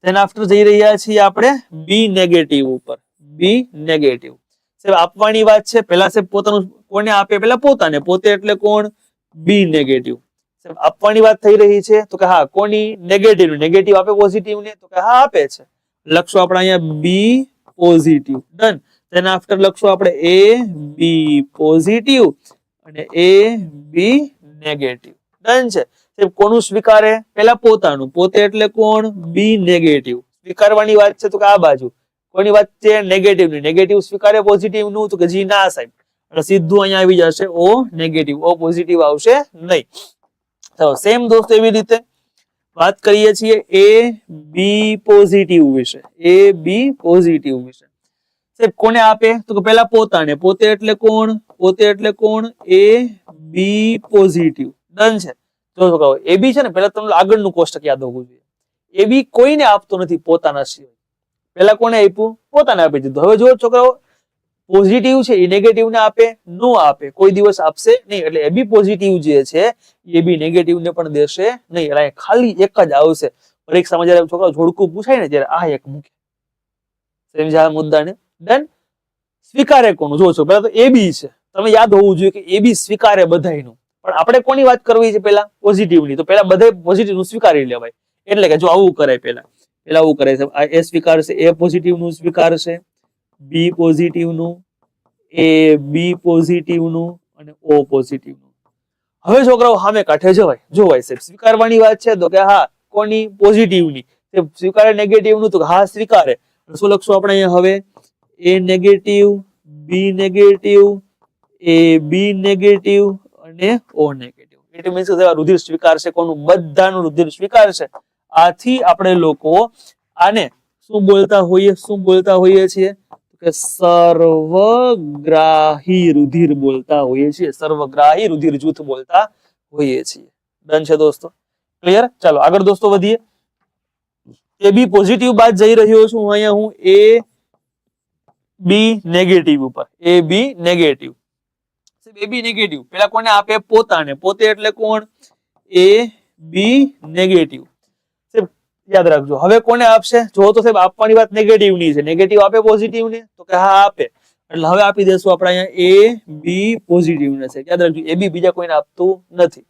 તેના આફ્ટર જઈ રહ્યા છીએ આપણે B નેગેટિવ ઉપર. B negative. સાહેબ આપવાની વાત છે. પહેલા સાહેબ પોતાનું કોને આપે? પહેલા પોતાને. પોતે એટલે કોણ? B negative. સાહેબ આપવાની વાત થઈ રહી છે તો કે હા કોની? નેગેટિવ. નેગેટિવ આપે પોઝિટિવ ને? તો કે હા આપે છે. લખશું આપણે અહીંયા B પોઝિટિવ. ડન. તેના આફ્ટર લખશું આપણે A B પોઝિટિવ અને A B નેગેટિવ. ડન છે? સાહેબ કોનું સ્વીકારે? પહેલા પોતાનું. પોતે એટલે કોણ? B negative. સ્વીકારવાની વાત છે તો કે આ બાજુ. કોની વાત છે? નેગેટિવ ની. નેગેટિવ સ્વીકારે પોઝિટિવ નું? તો કે જી ના સાહેબ. એટલે સીધું અહીંયા આવી જશે O નેગેટિવ. O પોઝિટિવ આવશે નહીં. ચાલો સેમ દોસ્તો એવી રીતે વાત કરીએ છીએ A B પોઝિટિવ વિશે. A B પોઝિટિવ વિશે. સાહેબ કોને આપે? તો કે પહેલા પોતાને. પોતે એટલે કોણ? પોતે એટલે કોણ? A B positive. ડન છે? જો છોકરાઓ A B છે ને પહેલા તમને આગળનું કોષ્ટક યાદ હોવું જોઈએ. A B કોઈને આપતો નથી પોતાના સિવાય. પહેલા કોને આપ્યું? પોતાને આપી દીધું. હવે જો છોકરાઓ પોઝિટિવ છે એ નેગેટિવ ને આપે? નો આપે. કોઈ દિવસ આપશે નહીં. એટલે A B પોઝિટિવ જે છે A B નેગેટિવ ને પણ દેશે નહીં. એટલે ખાલી એક જ આવશે. પરીક્ષામાં જયારે છોકરાઓ જોડકું પૂછાય ને ત્યારે આ એક મૂકે. સમજ્યા મુદ્દાને? ડન. સ્વીકારે કોનું? જો છો પહેલા તો A B છે. તમે યાદ હોવું જોઈએ કે A B સ્વીકારે બધાયનું. પણ આપણે કોની વાત કરવી છે? પહેલા પોઝિટિવ ની. તો પહેલા બધા પોઝિટિવ નું સ્વીકારી લેવાય. એટલે કે જો આવું કરાય પહેલા આવું કરે છે. A સ્વીકારશે. A પોઝિટિવ નું સ્વીકારશે. B પોઝિટિવ નું, A B પોઝિટિવ નું અને O પોઝિટિવ નું. હવે છોકરાઓ સામે કાંઠે જોવાય સાહેબ સ્વીકારવાની વાત છે તો કે હા કોની? પોઝિટિવ ની. સ્વીકારે નેગેટિવ નું? તો હા સ્વીકારે. શું લખશું આપણે અહીંયા હવે? A negative, B negative, A B negative અને O નેગેટિવ. ઇટ મીન્સ કે રુધિર સ્વીકારશે કોનું? બધાનું રુધિર સ્વીકારશે. આથી આપણે લોકો આને શું બોલતા હોઈએ છીએ? કે સર્વગ્રાહી રુધિર બોલતા હોઈએ છીએ, સર્વગ્રાહી રુધિર જૂથ બોલતા હોઈએ છીએ. ડન છે દોસ્તો, ક્લિયર? ચાલો આગળ દોસ્તો વધીએ. AB પોઝિટિવ બાદ જઈ રહ્યો છું અહીંયા હું AB નેગેટિવ ઉપર. AB નેગેટિવ, AB નેગેટિવ પેલા કોને આપે? પોતાને. પોતે એટલે કોણ? AB negative. યાદ રાખજો. હવે કોને આપશે? જો તો સાહેબ આપવાની વાત નેગેટિવ ની છે. નેગેટિવ આપે પોઝિટિવ ને? તો કે હા આપે. એટલે હવે આપી દેશું આપણે અહીંયા AB પોઝિટિવ ને છે. યાદ રાખજો, AB બીજા કોઈને આપતું નથી.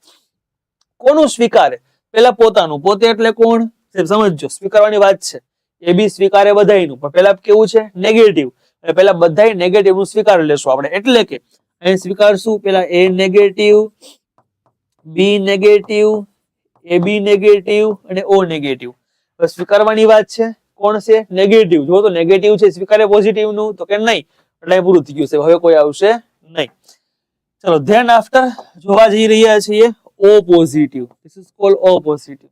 કોનું સ્વીકારે? પેલા પોતાનું. પોતે એટલે કોણ? સાહેબ સમજજો, સ્વીકારવાની વાત છે. AB સ્વીકારે બધાયનું, પણ પેલા કેવું છે? નેગેટિવ. એટલે પેલા બધાય નેગેટિવ નું સ્વીકાર લેશું આપણે. એટલે કે અહીં સ્વીકારશું પેલા A negative, B negative, AB negative અને O નેગેટિવ. સ્વીકારવાની વાત છે. કોણ છે? નેગેટિવ. જો તો નેગેટિવ છે, સ્વીકારે પોઝિટિવ નું? તો કે નહીં. એટલે પૂરું થઈ ગયું છે. હવે કોઈ આવશે નહીં. ચલો ધેન આફ્ટર જોવા જઈ રહ્યા છીએ O positive. This is called O positive.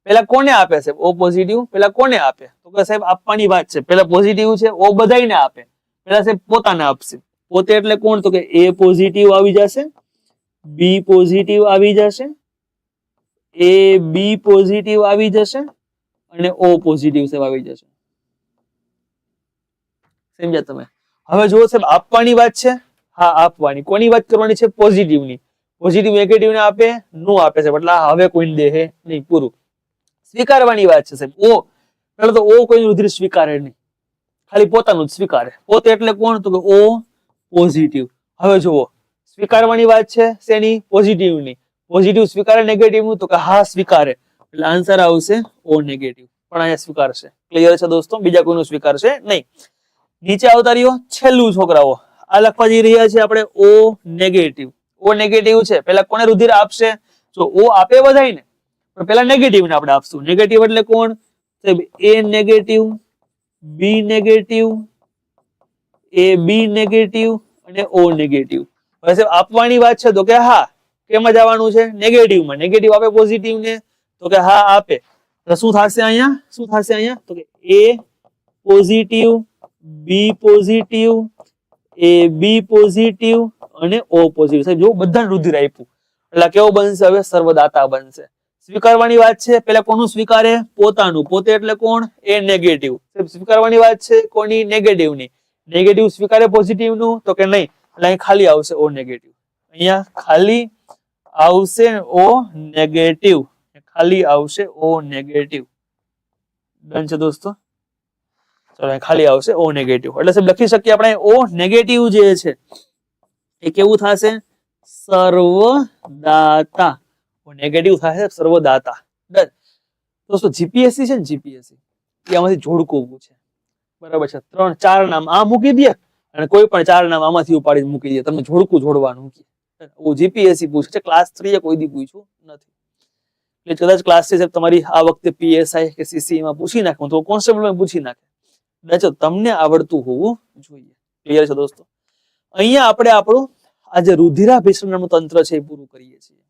પેલા કોને આપે છે? O પોઝિટિવ પેલા કોને આપે? તો કે સાહેબ આપવાની વાત છે. પેલા પોઝિટિવ છે, O બધાયને આપે. પેલા સાહેબ પોતાને આપશે. પોતે એટલે કોણ? તો કે A પોઝિટિવ આવી જશે, B પોઝિટિવ આવી જશે, AB પોઝિટિવ આવી જશે અને O પોઝિટિવ સાહેબ આવી જશે. સમજ્યા તમે? હવે જો સાહેબ આપવાની વાત છે. હા આપવાની. કોની વાત કરવાની છે? પોઝિટિવ ની. પોઝિટિવ નેગેટિવ ને આપે? નો આપે છે. એટલે હવે કોઈને દેહે નહીં. પૂરું. સ્વીકારવાની વાત છે સાહેબ. O પેલા તો O કોઈ રુધિર સ્વીકારે નહીં, ખાલી પોતાનું જ સ્વીકારે. પોતે એટલે કોણ? તો કે O પોઝિટિવ. હવે જુઓ, સ્વીકારવાની વાત છે શેની? પોઝિટિવ ની. પોઝિટિવ સ્વીકારે નેગેટિવ નું? તો કે હા સ્વીકારે. એટલે આન્સર આવશે O નેગેટિવ. પણ અહીંયા સ્વીકારશે. ક્લિયર છે દોસ્તો? બીજા કોઈનું સ્વીકારશે નહીં. નીચે આવતા રહ્યો છેલ્લું છોકરાઓ. આ લખવા જઈ રહ્યા છે આપણે O નેગેટિવ. O નેગેટિવ છે. પેલા કોને રુધિર આપશે? જો O આપે બધાયને, પણ પેલા નેગેટિવ ને આપણે આપશું. નેગેટિવ એટલે કોણ? સાહેબ A negative, B negative, AB negative અને O નેગેટિવ. હવે સાહેબ આપવાની વાત છે. તો કે હા. કેમાં જવાનું છે? નેગેટિવમાં. નેગેટિવ આપે પોઝિટિવ ને? તો કે હા આપે. તો શું થશે અહીંયા? શું થશે અહીંયા? તો કે A positive, B positive, AB positive અને O પોઝિટિવ. સાહેબ જો બધાને રુધિર આપ્યું. એટલે કેવો બનશે? હવે સર્વદાતા બનશે. સ્વીકારવાની વાત છે. પેલા કોનું સ્વીકારે? પોતાનું. પોતે એટલે કોણ? A negative. સ્વીકારવાની વાત છે કોની? નેગેટિવ ની. નેગેટિવ સ્વીકારે પોઝિટિવ નું? તો કે નહીં. એટલે અહીં ખાલી આવશે O નેગેટિવ. અહીંયા ખાલી આવશે O નેગેટિવ. ખાલી આવશે O નેગેટિવ. ડન છે દોસ્તો? ચલો ખાલી આવશે O નેગેટિવ. એટલે સાહેબ લખી શકીએ આપણે O નેગેટિવ જે છે એ કેવું થશે? સર્વદાતા. O નેગેટિવ થશે સર્વદાતા. ડન દોસ્તો. જીપીએસસી છે ને, જીપીએસસી એ આમાંથી જોડકું પૂછે. બરાબર છે? 3-4 નામ આ મૂકી દે અને કોઈ પણ 4 નામ આમાંથી ઉપાડીને મૂકી દે. તમને જોડકું જોડવાનું. જીપીએસસી પૂછે છે. ક્લાસ 3 એ કોઈ દી પૂછ્યું નથી. એટલે કદાચ ક્લાસ 3 તમારી આ વખતે પીએસઆઈ કે સીસી માં પૂછી નાખું તો કોન્સ્ટેબલ પૂછી નાખે. તમને આવડતું હોવું જોઈએ. ક્લિયર છે દોસ્તો? અહીંયા આપણે આપણું આ જે રુધિરાભિસરણ નામનું તંત્ર છે એ પૂરું કરીએ છીએ.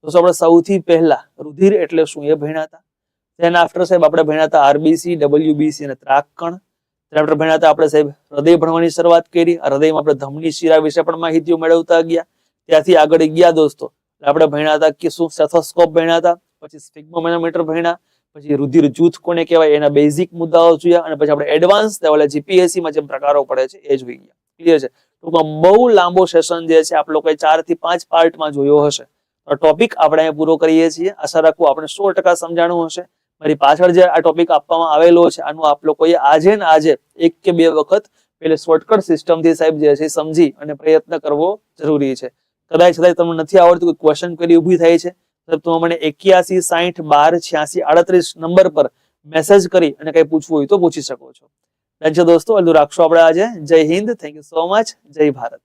દોસ્તો આપણે સૌથી પહેલા રુધિર એટલે શું એ ભણ્યા હતા. તેના આફ્ટર સાહેબ આપણે ભણ્યા હતા આરબીસી, ડબલ્યુબીસી અને ત્રાકકણ. આપણે ભણ્યા હતા આપણે સાહેબ હૃદય ભણવાની શરૂઆત કરી. હૃદયમાં આપણે ધમની શિરા વિશે પણ માહિતીઓ મેળવતા ગયા. ત્યાંથી આગળ ગયા દોસ્તો. આપણે ભણ્યા હતા કે શું સ્ટેથોસ્કોપ ભણ્યા હતા. પછી સ્ફિગ્મોમેનોમીટર ભણ્યા. પછી રુધિર જૂથ કોને કહેવાય એના બેઝિક મુદ્દાઓ જોયા. અને પછી આપણે એડવાન્સ લેવલે જીપીએસસી માં જે પ્રકારો પડે છે એ જોઈ ગયા. ક્લિયર છે? ટૂંકમાં બહુ લાંબો સેશન જે છે આપ લોકોએ 4 થી 5 પાર્ટમાં જોયો હશે. ટોપિક આપણે અહીંયા પૂરો કરીએ છીએ. આશા રાખું આપણે 100% સમજાણું હશે. મારી પાછળ જે આ ટોપિક આપવામાં આવેલો છે આનું આપ લોકોએ આજે ને આજે 1 કે 2 વખત પેલે શોર્ટકટ સિસ્ટમ થી સાહેબ જે છે સમજી અને પ્રયત્ન કરવો જરૂરી છે. કદાચ તમને નથી આવડતું, કોઈ ક્વેશ્ચન કરી ઊભી થાય છે, તો મને 81 60 12 86 38 નંબર પર મેસેજ કરી અને કઈ પૂછવું હોય તો પૂછી શકો છો. ડન છે દોસ્તો? હજુ રાખશો આપણે આજે. જય Hind. Thank you so much. જય ભારત.